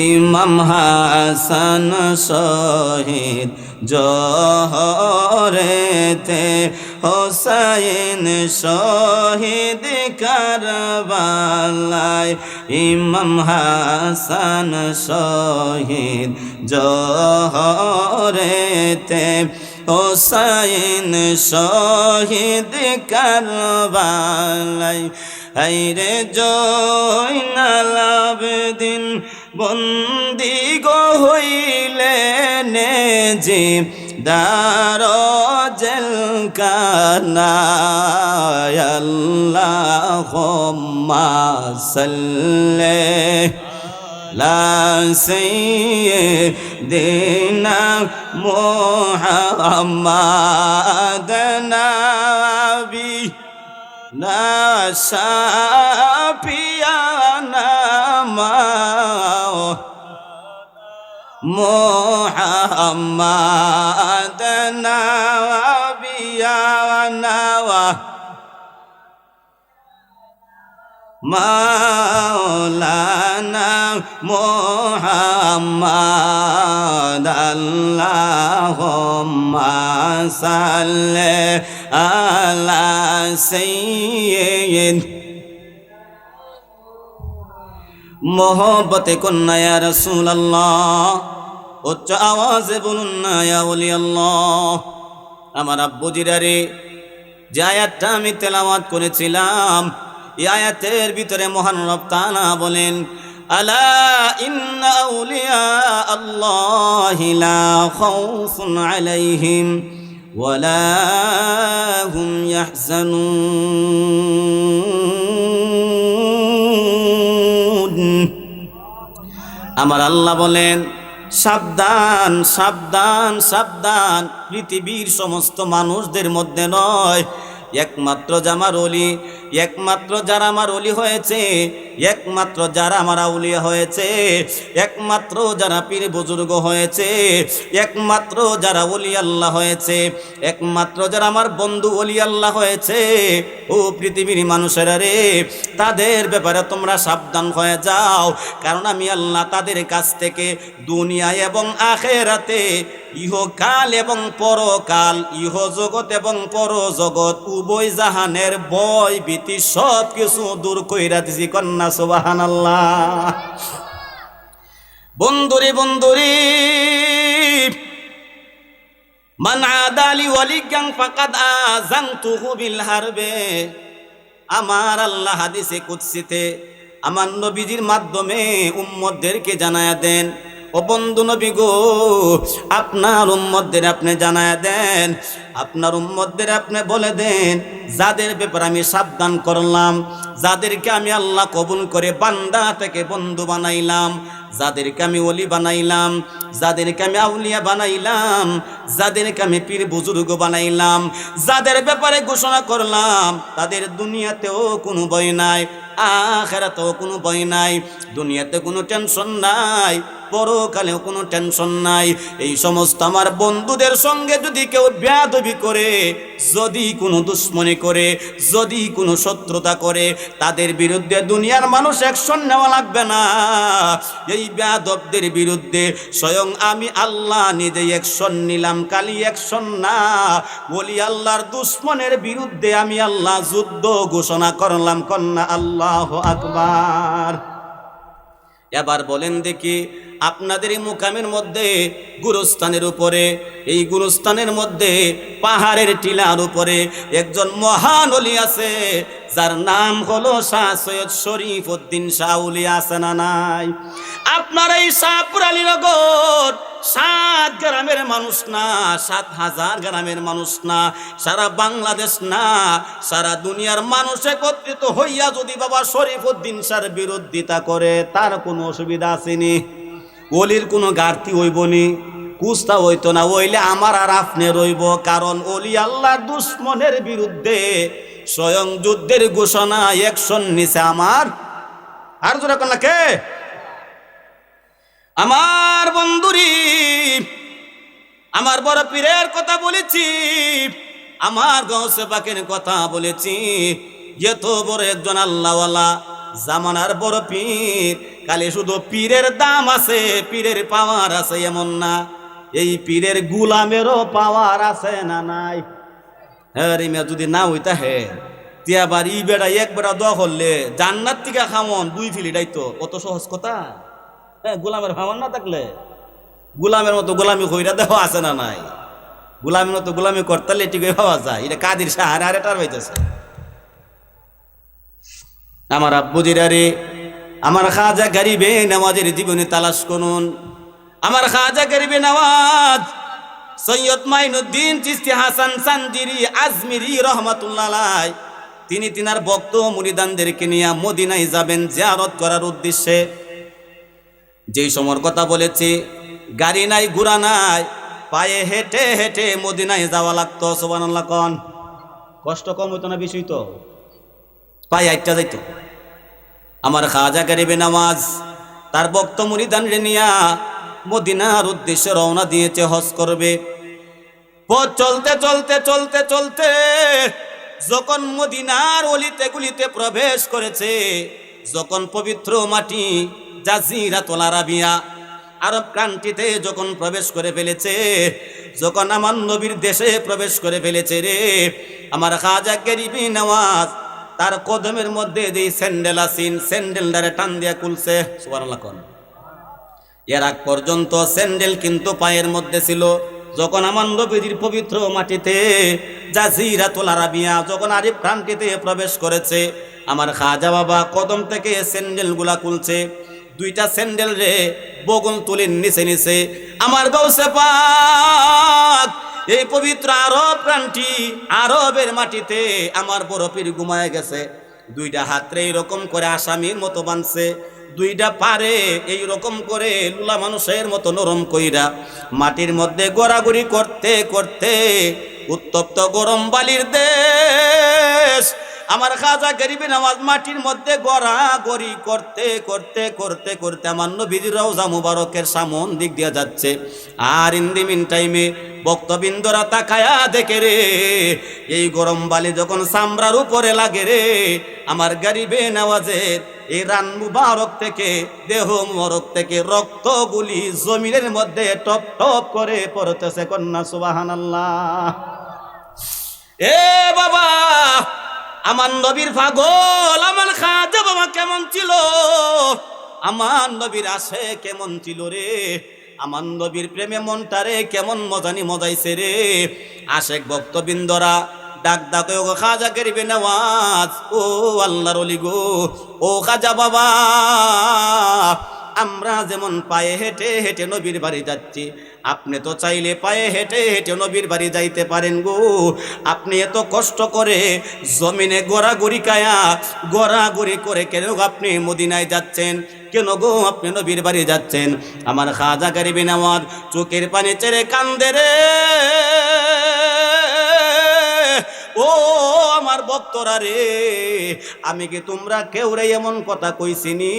ইমাম হাসান শহীদ জোহরেতে, হোসাইন শহীদ কারবালায়। ইমাম হাসান শহীদ জোহরেতে, হোসাইন শহীদ কারবালায়। হায়রে জয়নাল আবেদিন বন্দি গো হইলেন যে দারজেল কানায়। আল্লাহুম্মা সাল্লি আলা সাইয়্যিদিনা মুহাম্মাদ নাবি না শাপিয়ানা মুহাম্মাদ নাবিয়ানা মাওলানা মুহাম্মাদ। আল্লাহুম্মা সাল্লি আলা সাইয়্যিদিনা মোহব্বতে কন্যা ইয়া রাসূলুল্লাহ, উচ্চ আওয়াজে বলুন না ইয়া ওলি আল্লাহ। আমার আব্বুজিরা রে, যে আয়াতটা আমি তেলাওয়াত করেছিলাম, এই আয়াতের ভিতরে মহান রব তাআলা বলেন, আলা ইন্না আউলিয়া আল্লাহি লা খাউফুন আলাইহিম ওয়ালা হুম ইয়াহজানুন। আমার আল্লাহ বলেন, সাবধান সাবধান সাবধান, পৃথিবীর সমস্ত মানুষদের মধ্যে নয়, একমাত্র আমার ওলি, একমাত্র যারা আমার ওলি হয়েছে, একমাত্র যারা আমার আউলিয়া হয়েছে, একমাত্র যারা পীর বুজুর্গ হয়েছে, একমাত্র যারা ওলি আল্লাহ হয়েছে, একমাত্র যারা আমার বন্ধু ওলি আল্লাহ হয়েছে, ও পৃথিবীর মানুষেরা রে, তাদের ব্যাপারে তোমরা সাবধান হয়ে যাও। কারণ আমি আল্লাহ তাদের কাছ থেকে দুনিয়া এবং আখিরাতে, ইহকাল এবং পরকাল, ইহ জগৎ এবং পর জগৎ উভয় জাহানের ভয় ভীতি সব কিছু দূর কইরা দিছি। কন্যা সুবহানাল্লাহ। বন্ধুরে বন্ধুরে, মান আদালি ওয়ালিয়ান ফাকাদ আযানতুহু বিল হারবে। আমার আল্লাহ হাদিসে কুদসিতে আমার নবীজির মাধ্যমে উম্মতদেরকে জানায়া দেন, ও বন্ধু নবী গো, আপনার উম্মতদের আপনি জানায়া দেন, আপনার উম্মতদের আপনি বলে দেন, যাদের ব্যাপারে আমি সাবধান করলাম, যাদেরকে আমি আল্লাহ কবুল করে বান্দা থেকে বন্ধু বানাইলাম, যাদেরকে আমি ওলি বানাইলাম, যাদেরকে আমি আউলিয়া বানাইলাম, যাদেরকে আমি পীর বুজুর্গ বানাইলাম, যাদের ব্যাপারে ঘোষণা করলাম তাদের দুনিয়াতেও কোনো ভয় নাই, আখিরাতেও কোনো ভয় নাই, দুনিয়াতে কোনো টেনশন নাই, পরকালেও কোনো টেনশন নাই। এই সমস্ত আমার বন্ধুদের সঙ্গে যদি কেউ বেয়াদবি করে, যদি কোনো দুশ্মনী করে, যদি কোনো শত্রুতা করে, তাদের বিরুদ্ধে দুনিয়ার মানুষ অ্যাকশন নেওয়া লাগবে না। এই বেয়াদবদের বিরুদ্ধে স্বয়ং আমি আল্লাহ নিজেই অ্যাকশন নিলাম। খালি অ্যাকশন না, বলি আল্লাহর দুশ্মনের বিরুদ্ধে আমি আল্লাহ যুদ্ধ ঘোষণা করলাম। কন্যা আল্লাহু আকবার। এবার বলেন দেখি, আপনাদের এই মুকামের মধ্যে গুরুস্থানের উপরে, এই গুরুস্থানের মধ্যে পাহাড়ের টিলার উপরে একজন মহান ওলি আছে, যার নাম হলো শাহ সৈয়দ শরীফ উদ্দিন শাহ ওলি। আছে না নাই? আপনার এই শাহপুর আলীনগর 7 গ্রামের মানুষ না, 7,000 গ্রামের মানুষ না, সারা বাংলাদেশ না, সারা দুনিয়ার মানুষ একত্রিত হইয়া যদি বাবা শরীফ উদ্দিন শাহর বিরোধিতা করে, তার কোনো অসুবিধা আসেনি? ওলির কোনো ঘাটতি হইবনি, কুস্তা হইতো না। হইলে আমার আর আপনি রইব, কারণ ওলি আল্লাহর দুশ্মনের বিরুদ্ধে স্বয়ং যুদ্ধের ঘোষণা অ্যাকশন নিছে আমার। আর জোরে কোন না কে? আমার বন্ধুরি, আমার বড় পীরের কথা বলেছি, আমার গাউসে পাকের কথা বলেছি। এত বড় একজন আল্লাহওয়ালা, জামানার বড় পীর। খালি শুধু পীরের দাম আছে, পীরের পাওয়ার আছে এমন না, এই পীরের গুলামেরও পাওয়ার আছে না নাই? হ্যাঁ, যদি না হইতা হে তিয়া বাড়ি বেড়া এক বেড়া দোয়া করলে জান্নাত থেকে খামন 2 ফিলি দায়িত্ব, কত সহজ কথা। হ্যাঁ, গোলামের ভামান না থাকলে গোলামের মতো গোলামি কইরা দেওয়া আছে না নাই? গোলামের মতো গোলামি করতে টিকে পাওয়া যায়। এটা কাদির সাহারে আর এটার হইতেছে। আমার আব্বুজিরারে, আমার খাজা গরিবে নওয়াজের জীবনে তালাশ করুন। আমার খাজা গরিবে নওয়াজ সৈয়দ মাইনুদ্দিন চিশতি হাসান সানজিরি আজমিরি রহমাতুল্লাহ আলাইহি, তিনি তিনার ভক্ত মুরিদানদেরকে নিয়ে মদিনায় যাবেন জিয়ারত করার উদ্দেশ্যে। যেই সময়ের কথা বলেছি, গাড়ি নাই, ঘোড়া নাই, পায়ে হেঁটে হেঁটে মদিনায় যাওয়া লাগতো। সুবহানাল্লাহ কোন? কষ্ট কম হইতো না বেশি হইতো? পায়ে হাঁটতে যাইত। আমার খাজা গরিবে নওয়াজ তার ভক্ত মুরিদানরে নিয়া মদিনার উদ্দেশ্যে রওনা দিয়েছে, হজ করবে। পথ চলতে চলতে চলতে চলতে যখন মদিনার অলিতে গুলিতে প্রবেশ করেছে, যখন পবিত্র মাটি জাজিরাতুল আরাবিয়া আরব কান্ট্রিতে যখন প্রবেশ করে ফেলেছে, যখন আমার নবীর দেশে প্রবেশ করে ফেলেছে রে, আমার খাজা গরিবে নওয়াজ তার কদমের মধ্যে যে স্যান্ডেল আসিন, স্যান্ডেলটারে টান দিয়া খুলছে। সুবহানাল্লাহ কোন? এর আগ পর্যন্ত স্যান্ডেল কিন্তু পায়ের মধ্যে ছিল। যখন আমার নবীর পবিত্র মাটিতে জাজিরাতুল আরাবিয়া যখন আরব কান্ট্রিতে প্রবেশ করেছে, আমার খাজা বাবা কদম থেকে স্যান্ডেল গুলা খুলছে। 2টা স্যান্ডেল রে বগল তুলে নিচে নিচে আমার গাউসে পাক এই পবিত্র আরব কান্ট্রি, আরবের মাটিতে আমার বড় পীর ঘুমায় গেছে। 2টা হাতরে এইরকম করে আসামির মতো বানছে, 2টা পারে এইরকম করে লুলা মানুষের মতো নরম কইরা মাটির মধ্যে গড়াগড়ি করতে করতে, উত্তপ্ত গরম বালির দেশ আমার খাজা গরিবে নওয়াজ মাটির মধ্যে গড়াগড়ি করতে করতে করতে করতে আমার নবীর রওজা মুবারকের সামন দিক দিয়া যাচ্ছে। আর ইন দি মিন টাইমে ভক্তবৃন্দরা তাকায়া দেখে রে, এই গরম বালি যখন চামড়ার উপরে লাগে রে, আমার গরিবে নওয়াজের এই রান মুবারক থেকে, দেহ মুবারক থেকে রক্তগুলি জমিনের মধ্যে টপ টপ করে পড়তেছে। কন্যা সুবহানাল্লাহ। এ বাবা, আমার নবীর পাগল আমার খাজা বাবা কেমন ছিল, আমার নবীর আশে কেমন ছিল রে, আমার নবীর প্রেমে মনটারে কেমন মজানি মজাইছে রে। আশেক ভক্তবৃন্দরা ডাক ডাক, ও খাজা গরিবে নওয়াজ, ও আল্লাহর ওলি গো, ও খাজা বাবা, আমরা যেমন পায়ে হেঁটে হেঁটে নবীর বাড়ি যাচ্ছি, আপনি তো চাইলে পায়ে হেঁটে হেঁটে নবীর বাড়ি যাইতে পারেন গো। আপনি এত কষ্ট করে জমিনে গড়াগড়ি কায়া গড়াগড়ি করে কেন আপনি মদিনায় যাচ্ছেন? কেন গো আপনি নবীর বাড়ি যাচ্ছেন? আমার খাজা গরিবে নওয়াজ চোখের পানি ছেড়ে কান্দে রে। ও আমার ভক্তরা রে, আমি কি তোমরা কেউ রে এমন কথা কইছিনি?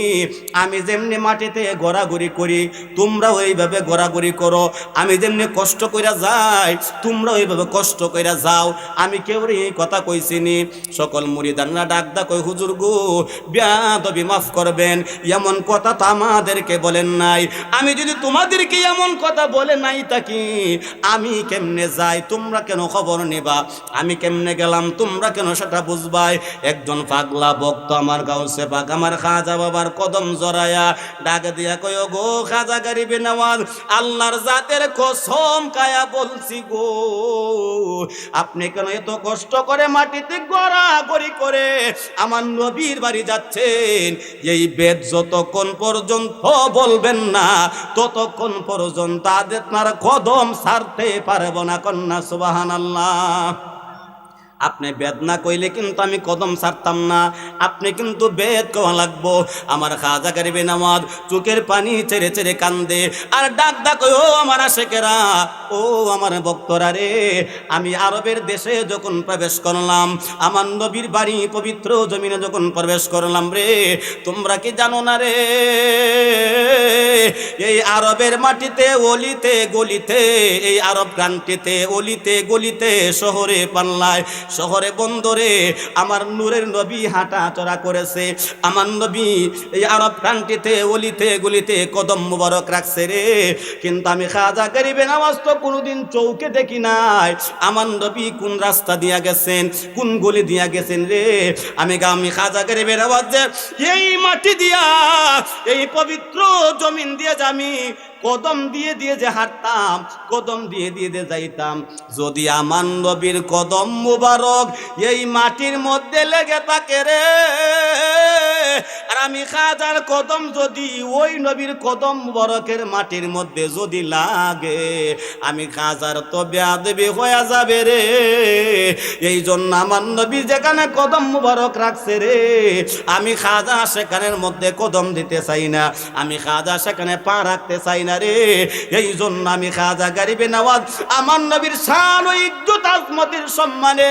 আমি যেমনি মাটিতে ঘোরাঘুরি করি তোমরা ওইভাবে ঘোরাঘুরি করো, আমি যেমনি কষ্ট কইরা যাই তোমরা ওইভাবে কষ্ট কইরা যাও, আমি কেউ রে এই কথা কইছিনি? সকল মুরিদানরা ডাক দা কই হুজুর গো, বেয়াদবি মাফ করবেন, এমন কথা তো আমাদেরকে বলেন নাই। আমি যদি তোমাদেরকে এমন কথা বলে নাই থাকি, আমি কেমনে যাই তোমরা কেন খবর নেবা? আমি কেমনে গেলাম তোমরা কেন সেটা বুঝবাই? একজন পাগলা ভক্ত আমার গাউসে পাক আমার খাজা বাবার কদম জড়ায়া ডাক দিয়া কয়, গো খাজা গরিবে নওয়াজ, আল্লাহর জাতের কসম কায়া বলছি গো, আপনি কেন এত কষ্ট করে মাটিতে গড়াগড়ি করে আমার নবীর বাড়ি যাচ্ছেন? এই বেদ যতক্ষণ পর্যন্ত বলবেন না ততক্ষণ পর্যন্ত আপনার কদম ছাড়তে পারবো না। কন্যা সুবহানাল্লাহ। আপনি বেদ না কইলে কিন্তু আমি কদম ছাড়তাম না, আপনি কিন্তু বেদ কোয়া লাগবো। আমার খাজা গরিবে নওয়াজ চোখের পানি ছেড়ে ছেড়ে কান্দে আর ডাক ডাক, ও আমার আশেকেরা, ও আমার ভক্তরা রে, আমি আরবের দেশে যখন প্রবেশ করলাম, আমার নবীর বাড়ি পবিত্র জমিনে যখন প্রবেশ করলাম রে, তোমরা কি জানো না রে, এই আরবের মাটিতে অলিতে গলিতে, এই আরব ক্রান্তিতে অলিতে গলিতে, শহরে পাল্লায় শহরে বন্দরে আমার নূরের নবী হাঁটা চড়া করেছে। আমার নবী এই আরব ক্রান্তিতে অলিতে গলিতে কদম মুবারক রাখছে রে, কিন্তু আমি খাজা গরিবে নওয়াজ তো কোনোদিন চৌকে দেখি নাই আমার নবী কোন রাস্তা দিয়া গেছেন, কোন গলি দিয়া গেছেন রে। আমি খাজা গরিবে নওয়াজ যে এই মাটি দিয়া, এই পবিত্র জমিন দিয়ে যে আমি কদম দিয়ে দিয়ে যে হাঁটতাম, কদম দিয়ে দিয়ে যে যাইতাম, যদি আমার নবীর কদম মুবারক এই মাটির মধ্যে লেগে থাকে রে, আর আমি খাজার কদম যদি ওই নবীর কদম মুবারকের মাটির মধ্যে যদি লাগে, আমি খাজার তো বেয়াদবি হয়ে যাবে রে। এই জন্য আমার নবী যেখানে কদম মুবারক রাখছে রে, আমি খাজা সেখানের মধ্যে কদম দিতে চাই না, আমি খাজা সেখানে পা রাখতে চাই না রে। এই জন্য আমি খাজা গরিবে নওয়াজ আমার নবীর শান ও ইজ্জত আজমতের সম্মানে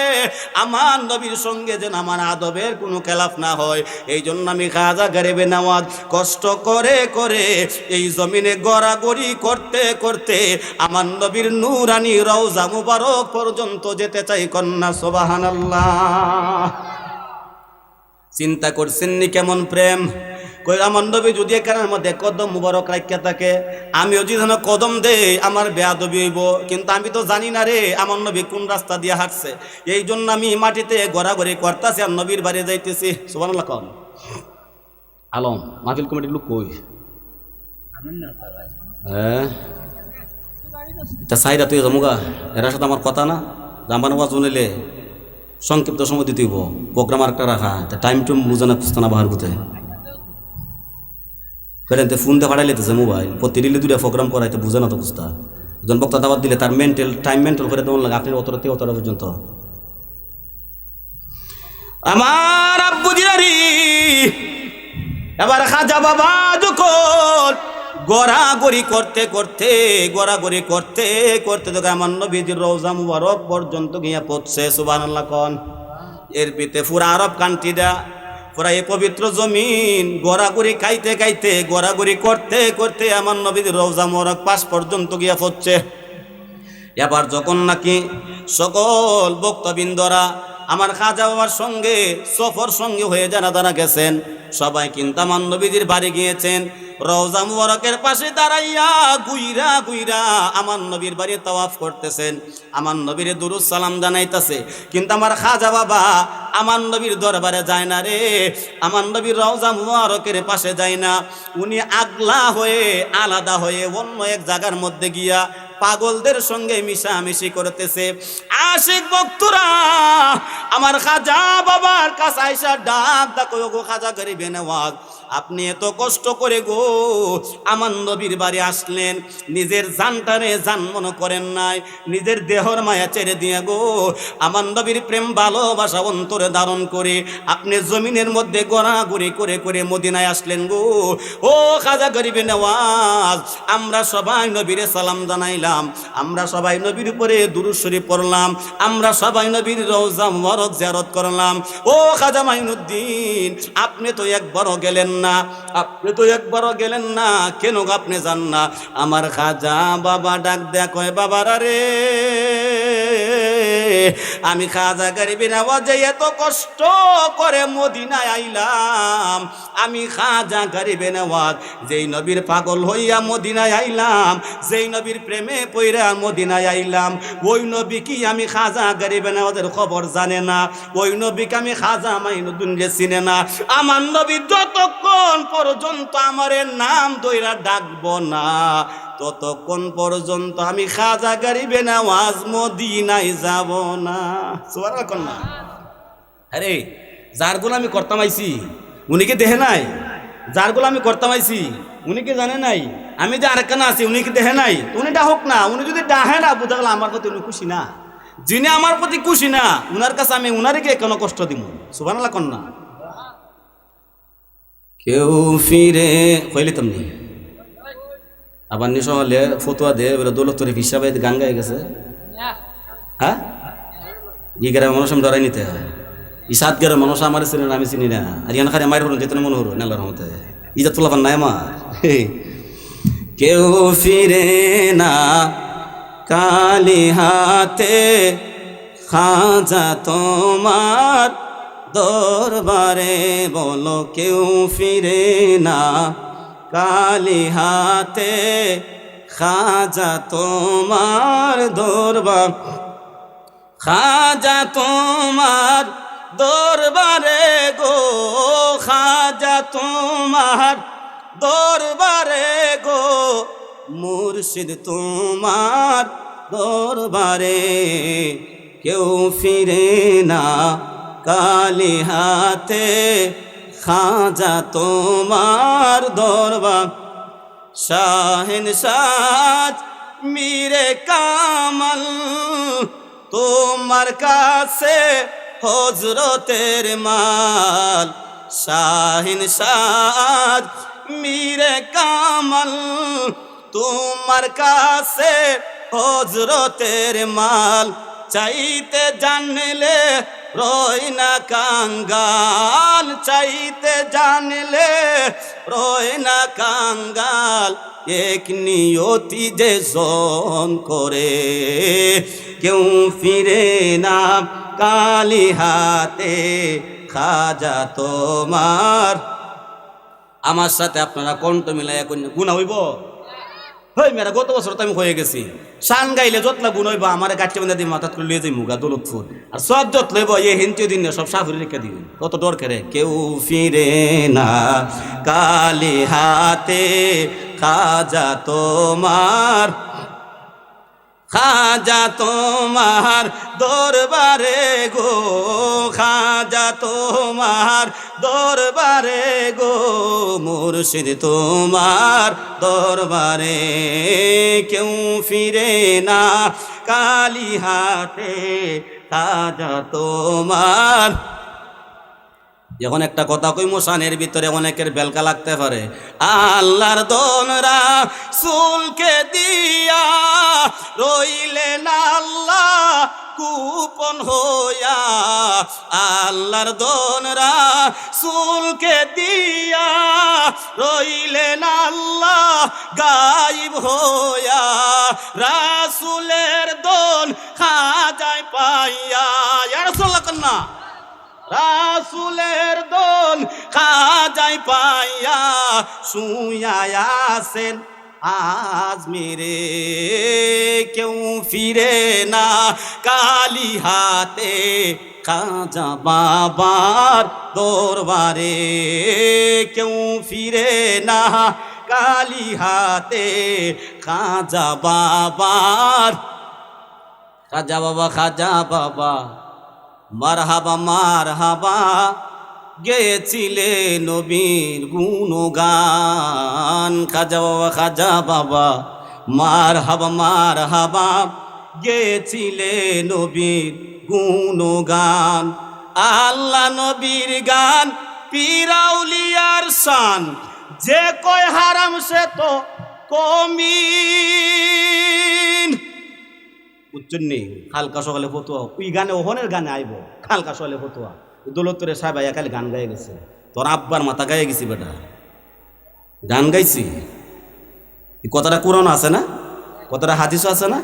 আমার নবীর সঙ্গে যেন আমার আদবের কোনো খেলাফ না হয়, এই জন্য আমি খাজা গরিবে নওয়াজ কষ্ট করে করে এই জমিনে গড়াগড়ি করতে করতে আমার নবীর নূরানি রওজা মুবারক পর্যন্ত যেতে চাই। কন্যা সুবহানাল্লাহ। চিন্তা করছেন নি কেমন প্রেম? কই আমার নবী যদি এখানের মধ্যে কদম মুবারক রাখিয়া থাকে, আমিও যদি কদম দেই আমার বেয়াদবি হইব, কিন্তু আমি তো জানি না রে আমার নবী কোন রাস্তা দিয়ে হাঁটছে। এই জন্য আমি মাটিতে ঘোরাঘুরি করতেছি আর নবীর বাড়ি যাইতেছি। সুবহানাল্লাহ। কন আলম মাহফিল কমিটির লোক কই? হ্যাঁ তা সাইরা তুই জমুগা, এরা সাথে আমার কথা না, জাম্বান ওয়াজ শুনিলে সংক্ষিপ্ত সময় দিতে হইব, প্রোগ্রাম আরেকটা রাখা, টাইম টুম বুঝে না খুঁজতে না বাহার কোথায় ফেরেন ফোন দিয়ে ভাড়াই লেতেছে মোবাইল, প্রতি দিলে দুটা প্রোগ্রাম করাইতে বুঝে না তো বুঝতা। একজন বক্তা দাবাত দিলে তার টাইম মেন্টেল করে দেওয়ার লাগে, আপনি অতটা পর্যন্ত। আমার আব্বু জিরারি এবার খাজা বাবা যখন গড়াগড়ি করতে করতে গড়াগড়ি করতে করতে তো আমার নবীজির রওজা মুবারক পর্যন্ত গিয়া পৌঁছছে। সুবহানাল্লাহ। কন এর পিতে পুরা আরব কান্ট্রিটা, পুরা এই পবিত্র জমিন গড়াগড়ি খাইতে খাইতে গড়াগড়ি করতে করতে আমার নবীজির রওজা মুবারক পাশ পর্যন্ত গিয়া পৌঁছছে। এবার যখন নাকি সকল বক্তবৃন্দরা আমার খাজা বাবার সঙ্গে সফর সঙ্গে হয়ে যারা যারা গেছেন, সবাই কিন্তু আমার নবীজির বাড়ি গিয়েছেন। রওজা মুবারকের পাশে দাঁড়াইয়া গুইরা গুইরা আমার নবীর বাড়ি তাওয়াফ করতেছেন, আমার নবীর দুরুদ সালাম জানাইতেছে, কিন্তু আমার খাজা বাবা আমার নবীর দরবারে যায় না রে, আমার নবীর রওজা মুবারকের পাশে যায় না। উনি আগলা হয়ে আলাদা হয়ে অন্য এক জায়গার মধ্যে গিয়া পাগলদের সঙ্গে মিশামিশি করতেছে। আশিক ভক্তরা আমার খাজা বাবার কাছে আইসা ডাক ডাক, গো খাজা গরিবে নওয়াজ, আপনি এত কষ্ট করে গো আমার নবীর বাড়ি আসলেন, নিজের জানটারে জান মনে করেন নাই, নিজের দেহর মায়া ছেড়ে দিয়ে গো আমার নবীর প্রেম ভালোবাসা অন্তরে ধারণ করে আপনি জমিনের মধ্যে গড়াগড়ি করে করে মদিনায় আসলেন গো। ও খাজা গরিবে নওয়াজ, আমরা সবাই নবীরে সালাম জানাইলাম, আমরা সবাই নবীর উপরে দুরূদ শরীফ পড়লাম, আমরা সবাই নবীর রওজা মুবারক জিয়ারত করলাম। ও খাজা মাইনুদ্দিন, আপনি তো একবারও গেলেন না, আপনি তো একবারও গেলেন না, কেন আপনি যান না? আমার খাজা বাবা ডাক দেয়া কয়, বাবারা রে, আমি খাজা গরিবে নওয়াজ এত কষ্ট করে মদিনায় আইলাম, আমি খাজা গরিবে নওয়াজ যেই নবীর পাগল হইয়া মদিনায় আইলাম, যেই নবীর প্রেমে পইরা মদিনায় আইলাম, ওই নবী কি আমি খাজা গরিবে নওয়াজের খবর জানে না? ওই নবীকে আমি খাজা মাইনুদ্দিন চিনে না? আমার নবী যতক্ষণ পর্যন্ত আমার নাম দইরা ডাকবো না, ততক্ষণ পর্যন্ত আমি খাজা গরিবে নওয়াজ মদিনায় যাব না। সুবহানাল্লাহ না? আরে যার গোলামি করতাম আইছি উনি কি দেখে নাই? যার গোলামি করতাম আইছি উনি কি জানে নাই আমি যে আরেকখানা আছি? উনি কি দেখে নাই? উনি ডাকুক না, উনি যদি ডাহে না বুঝা গেল আমার প্রতি উনি খুশি না। যিনি আমার প্রতি খুশি না, উনার কাছে আমি উনারকে কেন কষ্ট দিব? সুবহানাল্লাহ না? কেউ ফিরে কইলে তুমি আবার নিশো হলে ফতুয়া দে দৌলতরে হিসাবে গান গাই গেছে। হ্যাঁ, ই গ্রামের মানুষ আমি ডরাই নিতে হয়, ই সাত গ্রামের মানুষ আমার চিনি না, আমি চিনি না। আর ইয়ান খালি মায়ের হরুন যেতে মনে হরুন আল্লাহর রহমতে ইজাত তোলাবার নাই আমার। কেউ ফিরে না কালি হাতে, খাজা তোমার দরবারে, বলো কেউ ফিরে না কালি হাতে, খাজা তোমার দরবার, খাজা তোমার দরবারে গো, খাজা তোমার দরবারে গো, মুর্শিদ তোমার দরবারে, কেউ ফিরে না কালি হাতে, খাজা তোমার দরবার। শাহিন সাজ মীরে কামাল তোমার কাছে হজরতের মাল, শাহিন সাজ মীরে কামাল তোমার কাছে হজরতের মাল, চাইতে জানলে রয় না কাঙ্গাল, চাইতে জানলে রয় না কাঙ্গাল, এক নিয়তি যে জন করে, কেউ ফিরে না কালি হাতে, খাজা তোমার। আমার সাথে আপনারা কণ্ঠ মিলাই গুণা হইব? হই মেরা গত বছর তো আমি হয়ে গেছি, শান গাইলে যতলা গুণ হইব আমার গাছটা বান্ধা দিয়ে মাথা করে লিয়ে যাই মুগা দৌলতপুর, আর সব যত লইব এ হিন্দি দিন সব সাফরি রেখে দিবেন, কত ডর খেরে। কেউ ফিরে না কালি হাতে, খাজা তোমার, খাজা তোমার দরবারে গো, খাজা তোমার দরবারে গো, মুর্শিদ তোমার দরবারে, কেউ ফিরে না কালি হাতে, খাজা তোমার। এখন একটা কথা কই, মোশানের ভিতরে অনেকের বেলকা লাগতে পারে। আল্লাহর দনরা সুলকে দিয়া রইলেন আল্লাহ কুপন হইয়া, আল্লাহর দনরা সুলকে দিয়া রইলেন আল্লাহ গায়েব হইয়া, রাসূলের দন খাজায় পাইয়া, ইয়া রাসূলুল্লাহ কন্না, রাসূলের দোল খাজায় পাইয়া শুইয়া আছেন আজমিরে, কেউ ফিরে না কালি হাতে, খাজা বাবার দরবারে, কেউ ফিরে না কালি হাতে, খাজা বাবার। খাজা বাবা, খাজা বাবা, মারহাবা মারহাবা, গেছিলে নবীর গুণগান। খাজা বাবা মার হাবা গেছিলে নবীর গুণগান। আল্লাহ নবীর গান পীরাউলিয়ার শান, যে কয় হারাম সে তো কমিন। বুঝছেন নি? হালকা সকালে ফতুয়া ওই গানে ওহনের গানে আইব, হালকা সকালে ফতুয়া দৌলতরে সাহেব আইয়া খালি গান গায়ে গেছে। তোর আব্বার মাথা গায়ে গেছি বেটা, গান গাইছি। এই কথাটা কোরআন আছে না, কথাটা হাদিসও আছে না?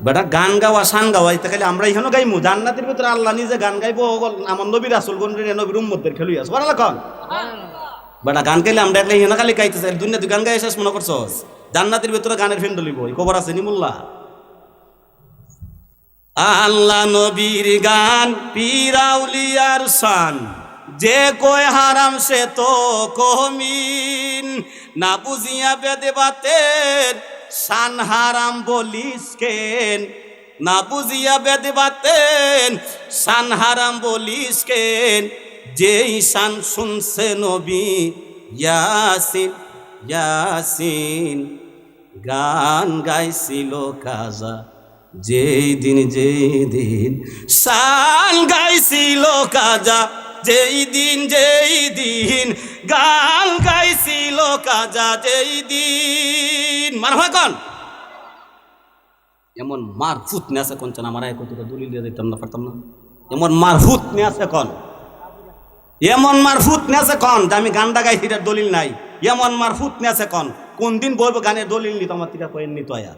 বেটা গান গাওয়া শান গাওয়া এটা খালি আমরা এখানে গাইমু। জান্নাতের ভিতরে আল্লাহ নিজে গান গাইবো, আমার নবীর রাসূল নবীর উম্মতদের খেলুই আছে বলা কন। বেটা গান গাইলে আমরা একটা এখানে খালি গাইতেছে, দুনিয়া তুই গান গাই শেষ মনে করছস? জান্নাতের ভিতরে গানের ফেন্ড লিব, এই খবর আছে নিমুল্লা? আল্লাহ নবীর গান পীরাউলিয়ার শান, যে কয় হারাম সে তো কমিন। না বুঝিয়া বেদে বাতের শান হারাম বলিস কেন, না বুঝিয়া বেদে বাতেন শান হারাম বলিস কেন। যেই শান শুনছে নবী ইয়াসিন ইয়াসিন, গান গাইছিল কাজা যেই দিন শান গাইছিল কাজা যেই দিন গান গাইছিল কাজা যেই দিন। মার হয় কন এমন মার ফুট নিয়ে আছে কোন আমার কতটা দলিল দিয়ে দিতাম না, পারতাম না। এমন মার ফুট নিয়ে আছে কন, এমন মার ফুট নিয়ে আছে কন যে আমি গানটা গাইছি এটার দলিল নাই। এমন মার ফুট নিয়ে আছে কন, কোন দিন বলবো গানের দলিল নিত আমার টিকা কয়েন নিত আয়া।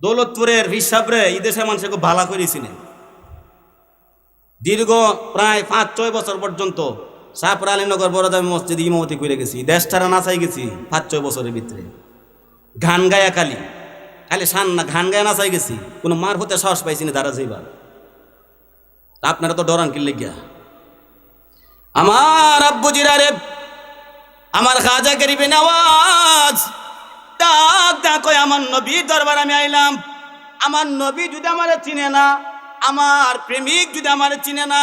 দৌলতপুরের হিসাবরে এই দেশের মানুষকে খুব ভালো করেছিলেন। দীর্ঘ প্রায় 5-6 বছর পর্যন্ত শাহপুর আলীনগর বড়দামি মসজিদ ইমামতি করে গেছি, দেশ ছাড়া নাচাই গেছি 5-6 বছরের ভিতরে। গান গায়া খালি শান না, গান গায়া নাচাই গেছি, কোনো মার হতে সাহস পাইছি না তারা যেবার। আপনারা তো ডরান কিনলে গিয়া। আমার আব্বুজিরা রে, আমার খাজা গরিবে নওয়াজ ডাক ডাক আমার নবীর দরবার আমি আইলাম। আমার নবী যদি আমার চিনে না, আমার প্রেমিক যদি আমার চিনে না,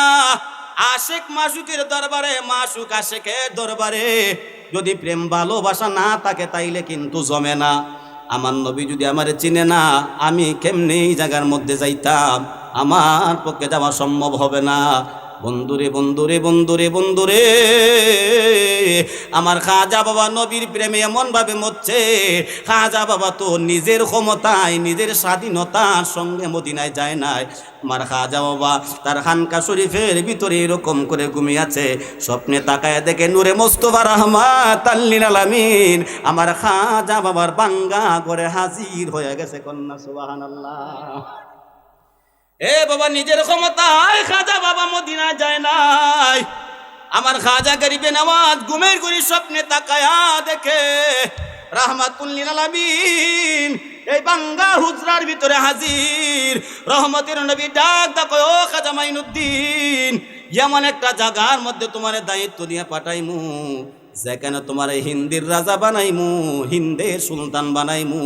আশেক মাসুকের দরবারে, মাসুক আশেকের দরবারে যদি প্রেম ভালোবাসা না থাকে তাইলে কিন্তু জমে না। আমার নবী যদি আমার চিনে না, আমি কেমনে এই জায়গার মধ্যে যাইতাম? আমার পক্ষে যাওয়া সম্ভব হবে না। বন্ধুরে বন্ধুরে বন্ধুরে বন্ধুরে, আমার খাজা বাবা নবীর প্রেমে এমন ভাবে মরছে। খাজা বাবা তো নিজের ক্ষমতায়, নিজের স্বাধীনতার সঙ্গে মদিনায় যায় নাই। আমার খাজা বাবা তার খানকা শরীফের ভিতরে এরকম করে ঘুমিয়ে আছে। স্বপ্নে তাকায় দেখে নূরে মোস্তফা রাহমাতাল লিল আলামিন আমার খাজা বাবার বাঙ্গা করে হাজির হয়ে গেছে। কন্যা সুবহানাল্লাহ। এ বাবা, নিজের ক্ষমতায় খাজা বাবা মদিনা যায় নাই। আমার খাজা গরিবে নওয়াজ ঘুমের ঘুরি স্বপ্নে তাকায়া দেখে রাহমাতুল লিল আলামিন এই বাঙ্গা হুজরার ভিতরে হাজির। রহমতের নবী ডাক ডাক, ও খাজা মাইনুদ্দিন, এমন একটা জায়গার মধ্যে তোমার দায়িত্ব দিয়ে পাঠাইমু যেখানে তোমার হিন্দির রাজা বানাইমু, হিন্দের সুলতান বানাইমু।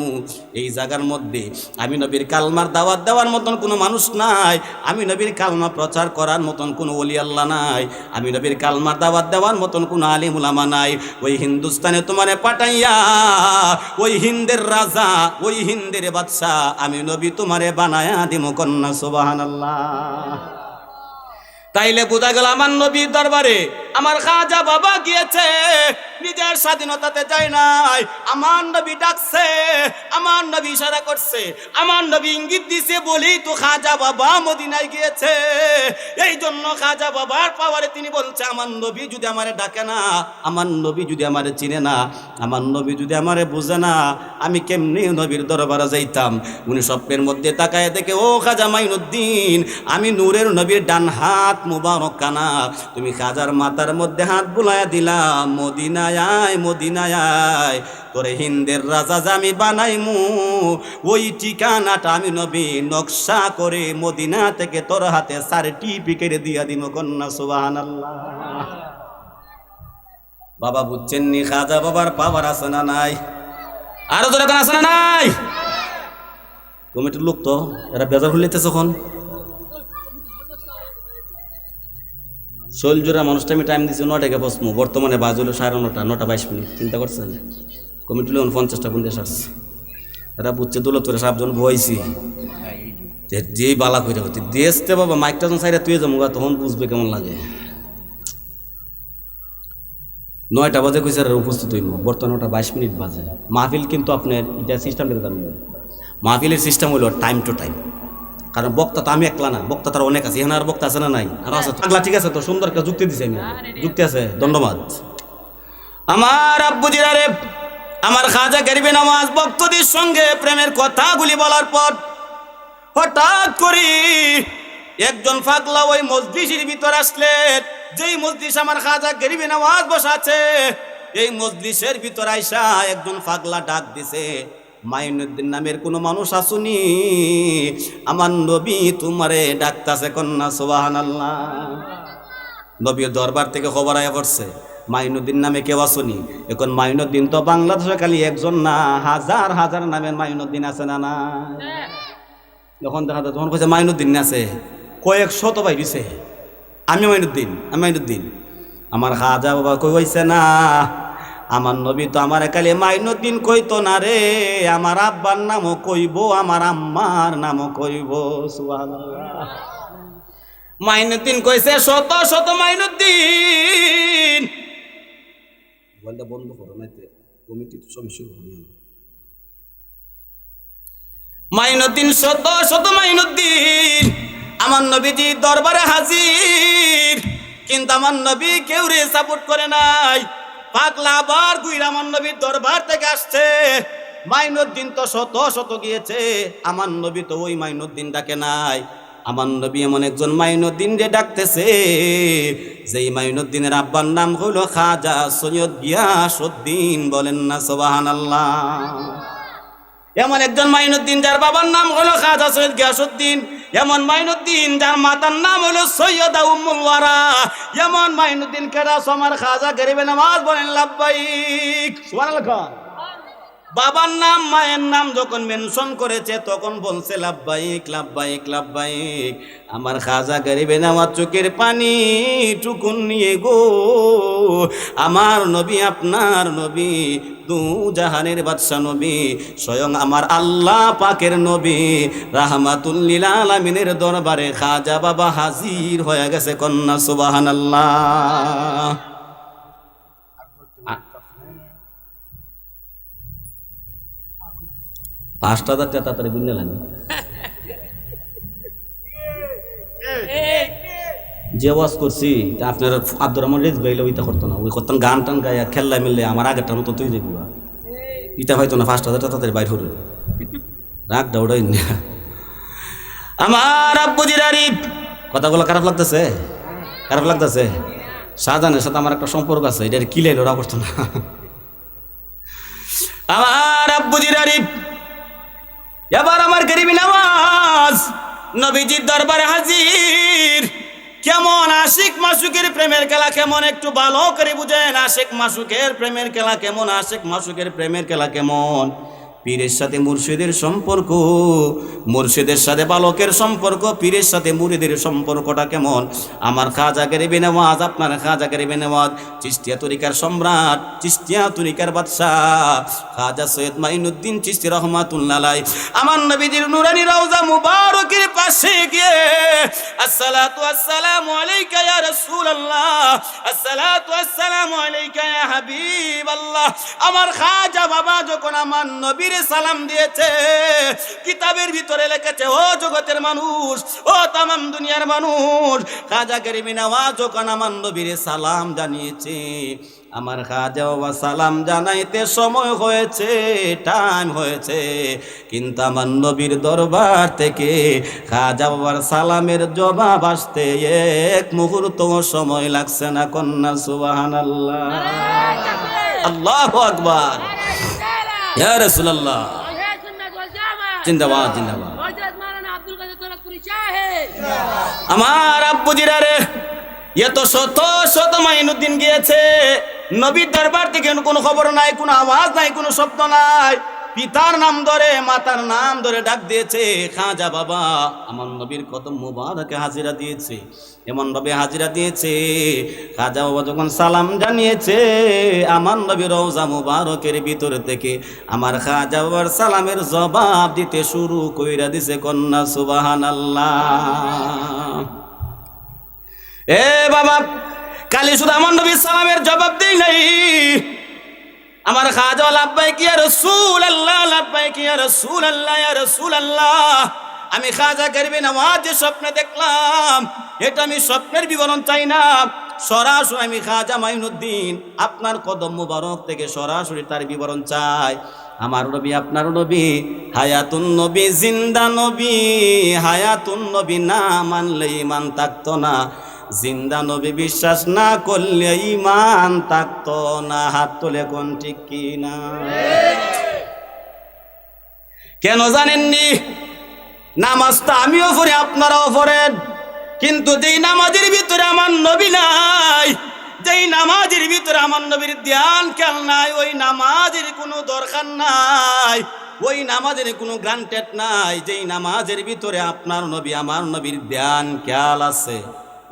এই জায়গার মধ্যে আমি নবীর কালমার দাওয়াত দেওয়ার মতন কোনো মানুষ নাই, আমি নবীর কালমা প্রচার করার মতন কোনো ওলি আল্লাহ নাই, আমি নবীর কালমার দাওয়াত দেওয়ার মতন কোনো আলিম উলামা নাই। ওই হিন্দুস্তানে তোমারে পাঠাইয়া ওই হিন্দের রাজা, ওই হিন্দের বাদশাহ আমি নবী তোমারে বানায়া দিমু। কন্যা সুবহানাল্লাহ। তাইলে বোঝা গেল আমার নবীর দরবারে আমার খাজা বাবা গিয়েছে, নিজের স্বাধীনতাতে যায় নাই। আমার নবী ডাকছে, আমার নবী ইশারা করছে, আমার নবী ইঙ্গিত দিছে বলেই তো খাজা বাবা মদিনায় গিয়েছে। এই জন্য খাজা বাবার পাওয়ারে তিনি বলছে, আমার নবী যদি আমারে ডাকে না, আমার নবী যদি আমারে চিনে না, আমার নবী যদি আমারে বুঝে না, আমি কেমনি নবীর দরবারে যাইতাম? উনি স্বপ্নের মধ্যে তাকায় দেখে, ও খাজা মাইনুদ্দিন, আমি নূরের নবীর ডান হাত মুবারক কানা, তুমি খাজার মাথার মধ্যে হাত বুলায়া দিলাম, মদিনায় আয়, মদিনায় আয়, তোরে হিন্দের রাজা আমি বানাইমু। ওই ঠিকানাটা আমি নবী নকশা করে মদিনা থেকে তোর হাতে সার্টিফিকেট দিয়া দিব। কন্যা সুবহানাল্লাহ। বাবা বুঝছেন নি খাজা বাবার পাওয়ার আছে না নাই? আরো তোর আছে না নাই? কমিটির লোক তো এরা বেজার হইতেছে। যখন শৈলজোড়া মানুষটা আমি টাইম দিচ্ছি 9টাকে বসমু, বর্তমানে বাজ হলো 9:30, 9:22। চিন্তা করছেন কমিটি লোন 50টা বন্ধু আসছে, এরা বুঝছে দৌলতপুরে 7জন বইছি যেই বালা করে হচ্ছে দেখতে বাবা মাইকটা যখন সাইডে তুই যাবো তখন বুঝবে কেমন লাগে। 9টা বাজে কইছে আর উপস্থিত হইব, বর্তমানে 9:22 বাজে। মাহফিল কিন্তু আপনার এটা সিস্টেমটা জানেন, মাহফিলের সিস্টেম হইল টাইম টু টাইম। কারণ বক্তা তো আমি একলা না, বক্তা তার অনেক আছে, এখানে আর বক্তা আছে না নাই? আর আছে পাগলা, ঠিক আছে তো, সুন্দর একটা যুক্তি দিছি আমি, যুক্তি আছে, ধন্যবাদ। আমার আব্বুজিরা রে, আমার খাজা গরিবে নওয়াজ ভক্তদের সঙ্গে প্রেমের কথাগুলি বলার পর হঠাৎ করে একজন পাগলা ওই মজলিসের ভিতর আসলেন, যেই মজলিস আমার খাজা গরিবে নওয়াজ বসাছে, এই মজলিসের ভিতর আইসা একজন পাগলা ডাক দিছে, মাইনুদ্দিন নামের কোনো মানুষ আসুনি, আমার নবী তোমারে ডাকতাছে, কন্যা সুবহানাল্লাহ। নবীর দরবার থেকে খবর আয়া পড়ছে মাইনুদ্দিন নামে কেউ আসুনি। এখন মাইনুদ্দিন তো বাংলাদেশে খালি একজন না, হাজার হাজার নামের মাইনুদ্দিন আছে না না? যখন দেখা যায় তখন কইছে মাইনুদ্দিন আছে, কয়েক শত ভাই দিছে, আমি মাইনুদ্দিন। আমার খাজা বাবা কই হইছে না, আমার নবী তো আমার কালে মাইনুদ্দিন কইতো না রে, আমার আব্বার নামও কইব, আমার আম্মার নামও কইব। সুবহানাল্লাহ। মাইনুদ্দিন কইছে শত শত মাইনুদ্দিন, বলটা বন্ধ করো না, কমিটি তো সমস্যা হবে। মাইনুদ্দিন শত শত মাইনুদ্দিন আমার নবীজি দরবারে হাজির, কিন্তু আমার নবী কেউ রে সাপোর্ট করে নাই। পাগলা আবার গুইরা আমার নবীর দরবার থেকে আসছে, মাইনুদ্দিন তো শত শত গিয়েছে, আমার নবী তো ওই মাইনুদ্দিন ডাকে নাই। আমার নবী এমন একজন মাইনুদ্দিন রে ডাকতেছে, যেই মাইনুদ্দিনের আব্বার নাম হলো খাজা সৈয়দ গিয়াসউদ্দিন, বলেন না সুবহানাল্লাহ। এমন একজন মাইনুদ্দিন যার বাবার নাম হলো খাজা সৈয়দ গিয়াসউদ্দিন, এমন মাইনুদ্দিন যার মাতার নাম হলো সৈয়দা উম্মুল ওয়ারা, এমন মাইনুদ্দিন কেডা? আমার খাজা গরিবে নওয়াজ, বলেন লাব্বাইক সুবহানাল্লাহ। বাবার নাম মায়ের নাম যখন মেনশন করেছে তখন বলছে লাব্বাইক লাব্বাইক লাব্বাইক। আমার খাজা গরিবে নওয়াজ চোখের পানি টুকুন নিয়ে গো, আমার নবী আপনার নবী, দু জাহানের বাদশা নবী, স্বয়ং আমার আল্লাহ পাকের নবী রাহমাতুল লিল আলামিনের দরবারে খাজা বাবা হাজির হয়ে গেছে, কন্যা সুবহানাল্লাহ। 5,000 টাকা তাড়াতাড়ি গুনে লাগে। যে ওয়াজ করছি আপনার আব্দুর রহমান রেজ গাইলে ওইটা করতো না, ওই করতাম গান টান গাইয়া খেললা মিললে আমার আগেরটার মতো তুই যাবি, ইটা হয়তো না 5,000 টাকা তাড়াতাড়ি বাইর হলো, রাগ ডাউডাই না। আমার আব্বুজিরারি কথাগুলো খারাপ লাগতেছে, খারাপ লাগতেছে। শাহজাহানের সাথে আমার একটা সম্পর্ক আছে, এটা কি লাইল ওরা করতো না। আমার আব্বুজিরারি এবার আমার গরিবে নওয়াজ নবীজির দরবারে হাজির। কেমন আশিক মাসুকের প্রেমের খেলা কেমন, একটু ভালো করে বুঝেন। আশিক মাসুকের প্রেমের খেলা কেমন, আশিক মাসুকের প্রেমের খেলা কেমন। পীরের সাথে মুর্শিদের সম্পর্ক, মুর্শিদের সাথে বালকের সম্পর্ক, পীরের সাথে মুরিদের সম্পর্কটা কেমন। আমার খাজা গরিবে নওয়াজ, আপনার খাজা গরিবে নওয়াজ চিশতিয়া তরিকার সম্রাট, চিশতিয়া তরিকার বাদশাহ খাজা সৈয়দ মাইনুদ্দিন চিশতি রহমাতুল্লাহ আলাইহি আমার নবীজির নূরানী রওজা মুবারকের পাশে গিয়ে আসসালাতু আসসালামু আলাইকা ইয়া রাসূলুল্লাহ, আসসালাতু আসসালামু আলাইকা ইয়া হাবিবাল্লাহ। আমার খাজা বাবা যখন আমার নবীর সালাম দিয়েছে, কিতাবের ভিতরে লিখেছে, ও জগতের মানুষ, ও তামাম দুনিয়ার মানুষ, খাজা গরিবে নওয়াজ যখন আমার নবীর সালাম জানিয়েছে, আমার খাজা বাবা সালাম জানাইতে সময় হয়েছে, টাইম হয়েছে, কিন্তু আমার নবীর দরবার থেকে খাজা বাবার সালামের জবাব আসতে এক মুহূর্ত সময় লাগছে না, কন্যা সুবহানাল্লাহ। আল্লাহু আকবার, ইয়া রাসূলুল্লাহ, জিন্দাবাদ জিন্দাবাদ। আমার আব্বুজিরা রে, এত শত শত মাইনুদ্দিন গিয়েছে, নবীর দরবার থেকে কোনো খবর নাই, কোনো আওয়াজ নাই, কোনো শব্দ নাই। পিতার নাম ধরে মাতার নাম ধরে ডাক দিয়েছে, খাজা বাবা। আমার নবীর কদম মুবারকে হাজিরা দিয়েছে, এমন ভাবে হাজিরা দিয়েছে, খাজা বাবা যখন সালাম জানিয়েছে, আমার নবীর রওজা মুবারকের ভিতর থেকে আমার খাজা বাবার সালামের জবাব দিতে শুরু কইরা দিছে। কন্যা সুবহানাল্লাহ। এ বাবা, কালি শুধু আমার নবীর সালামের জবাব দেই নাই, আমার খাজা লাব্বাইক ইয়া রাসূলুল্লাহ, লাব্বাইক ইয়া রাসূলুল্লাহ, ইয়া রাসূলুল্লাহ। আমি খাজা গরিবে নওয়াজ যে স্বপ্নে দেখলাম, এটা আমি স্বপ্নের বিবরণ চাই না, সরাসরি আমি খাজা মাইনুদ্দিন আপনার কদম মুবারক থেকে সরাসরি তার বিবরণ চাই। আমার নবী, আপনার নবী হায়াতুন নবী, জিন্দা নবী, হায়াতুন নবী না মানলে ঈমান থাকতো না, জিন্দা নবী বিশ্বাস না করলে ঈমান থাকতো না। হাত তুলে কোন ঠিক কি না? কেন জানেননি? নামাজটা আমিও পড়ি, আপনারাও পড়েন, কিন্তু যেই নামাজের ভিতরে আমার নবী নাই, যেই নামাজের ভিতরে আমার নবীর ধ্যান খেয়াল নাই, ওই নামাজের কোনো দরকার নাই, ওই নামাজের কোনো গ্রান্টেড নাই। যেই নামাজের ভিতরে আপনার নবী আমার নবীর ধ্যান খেয়াল আছে,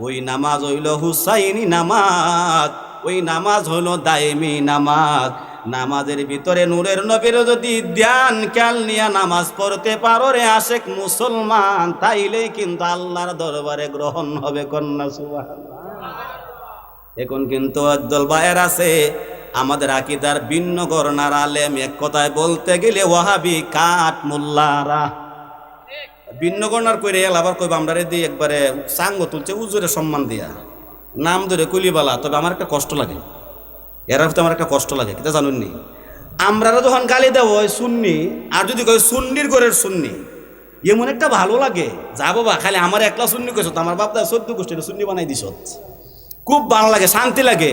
ওই নামাজ হইল হুসাইনি নামাজ, ওই নামাজ হইল দায়েমি নামাজ। নামাজের ভিতরে নূরের নবীর যদি ধ্যান খেয়াল নিয়ে নামাজ পড়তে পারো রে আশেক মুসলমান, তাইলেই কিন্তু আল্লাহর দরবারে গ্রহণ হবে। কন্যা সুবহানাল্লাহ। এখন কিন্তু একদল বায়ের আছে আমাদের আকীদার ভিন্ন গণনার আলেম, এক কথায় বলতে গেলে ওয়াহাবি কাঠ মোল্লারা ভিন্ন গণনার কইরে আবার কইব আমরা রে দিয়ে একবারে সাঙ্গ তুলছে উজুরে সম্মান দিয়া নাম ধরে কলিবালা। তবে আমার একটা কষ্ট লাগে, এর হতে আমার একটা কষ্ট লাগে, কিতা জানুননি? আমরা যখন গালি দেব ওই সুন্নি, আর যদি কই সুন্নির ঘরের সুন্নি, এমন একটা ভালো লাগে, যা বাবা খালি আমার একলা সুন্নি কইছ, আমার বাপ দা 14 গোষ্ঠীর সুন্নি বানাই দিছ, খুব ভালো লাগে, শান্তি লাগে।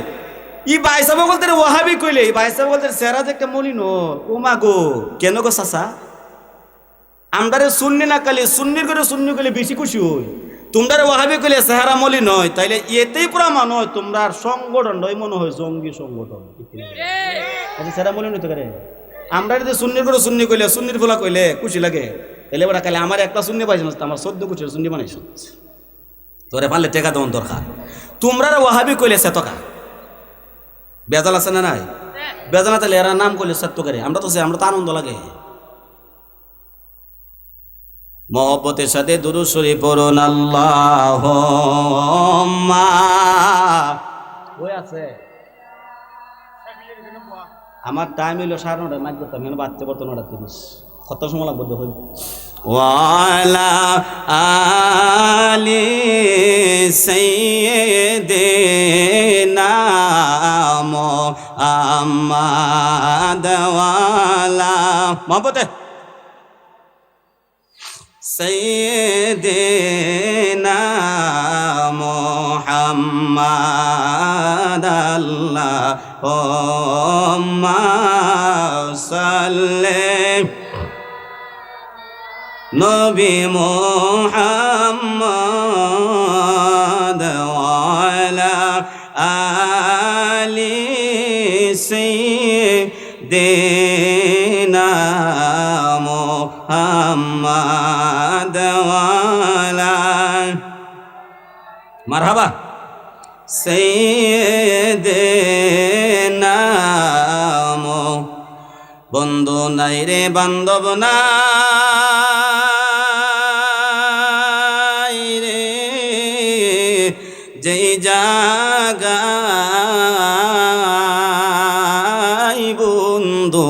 ই বাইসাব বলতে ওয়াহাবি কইলে, এই বাইসাব বলতে সেরা যে একটা মলিন ও মা গো, কেন গো চাচা? আমরারে সুন্নি না কালি সুন্নির করে সুন্নি কইলে বেশি খুশি হই, তোমরা ওয়াহাবি কইলে চেহারা মলি নয়, তাইলে এতেই প্রমাণ হয় তোমরা সংগঠন নয়, মনে হয় জঙ্গি সংগঠন। চেহারা মলি নইতে পারে। আমরা যদি সুন্নির করে সুন্নি কইলে, সুন্নির ফোলা কইলে খুশি লাগে, তাহলে ওরা কালে আমার একটা সুন্নি পাইছ না, আমার 14 গোষ্ঠীর সুন্নি বানাইছ, তোরে পারলে টেকা দেওয়ার দরকার। তোমরা ওয়াহাবি কইলে সেতকা বেজাল আছে না নাই? বেজাল না, তাহলে এরা নাম কইলে সত্য করে, আমরা তো আনন্দ লাগে। মহব্বতের সাথে দুরূদ শরীফ পড়ুন। আল্লাহুম্মা ওই আছে আমার টাইম হইল 9:30, মাইক করতাম কেন বাচ্চা পড়তো 9:30, কত সময় লাগবে দেখুন। ওয়ালা আলি সাইয়্যিদিনা মুহাম্মাদ ওয়ালা মহব্বতে সাইয়্যিদিনা মুহাম্মাদ আল্লাহুম্মা সাল্লি নবী মুহাম্মদ ওয়ালা আলি সাইয়্যিদিনা মুহাম্মদ ওয়ালা মারহাবা সাইয়্যিদিনা। বন্ধু নাই রে বান্ধব নাই রে, যেই জাগায় বন্ধু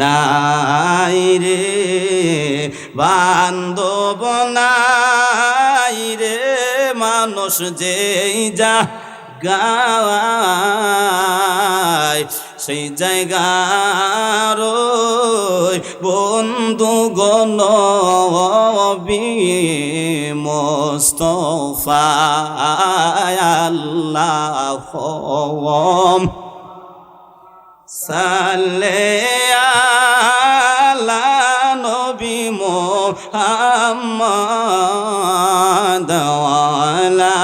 নাই রে, বান্ধব নাই রে, মানুষ যেই জাগায় সেই জায়গার বন্ধু গণ মুস্তাফা আল্লাহুম্মা সাল্লি আলা নবী মুহাম্মদ ওয়ালা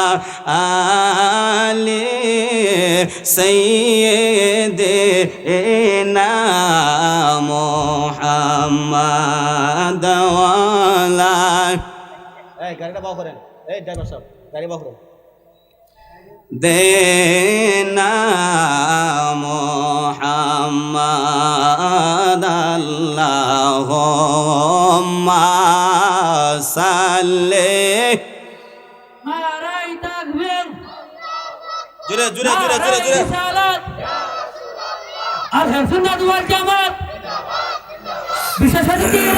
আলি সাইয়্যিদিনা মুহাম্মদ মুহাম্মাদ ওয়ালা এই গাড়িটা বাও করেন এই ড্রাইভার সাহেব গাড়ি বাও করেন দেনা মুহাম্মাদ আল্লাহুম্মা সাল্লি
নারায়ে তাকবীর
জোরে জোরে জোরে জোরে জোরে
আহলে সুন্নাত ওয়াল জামাত বিশেষ অতিথি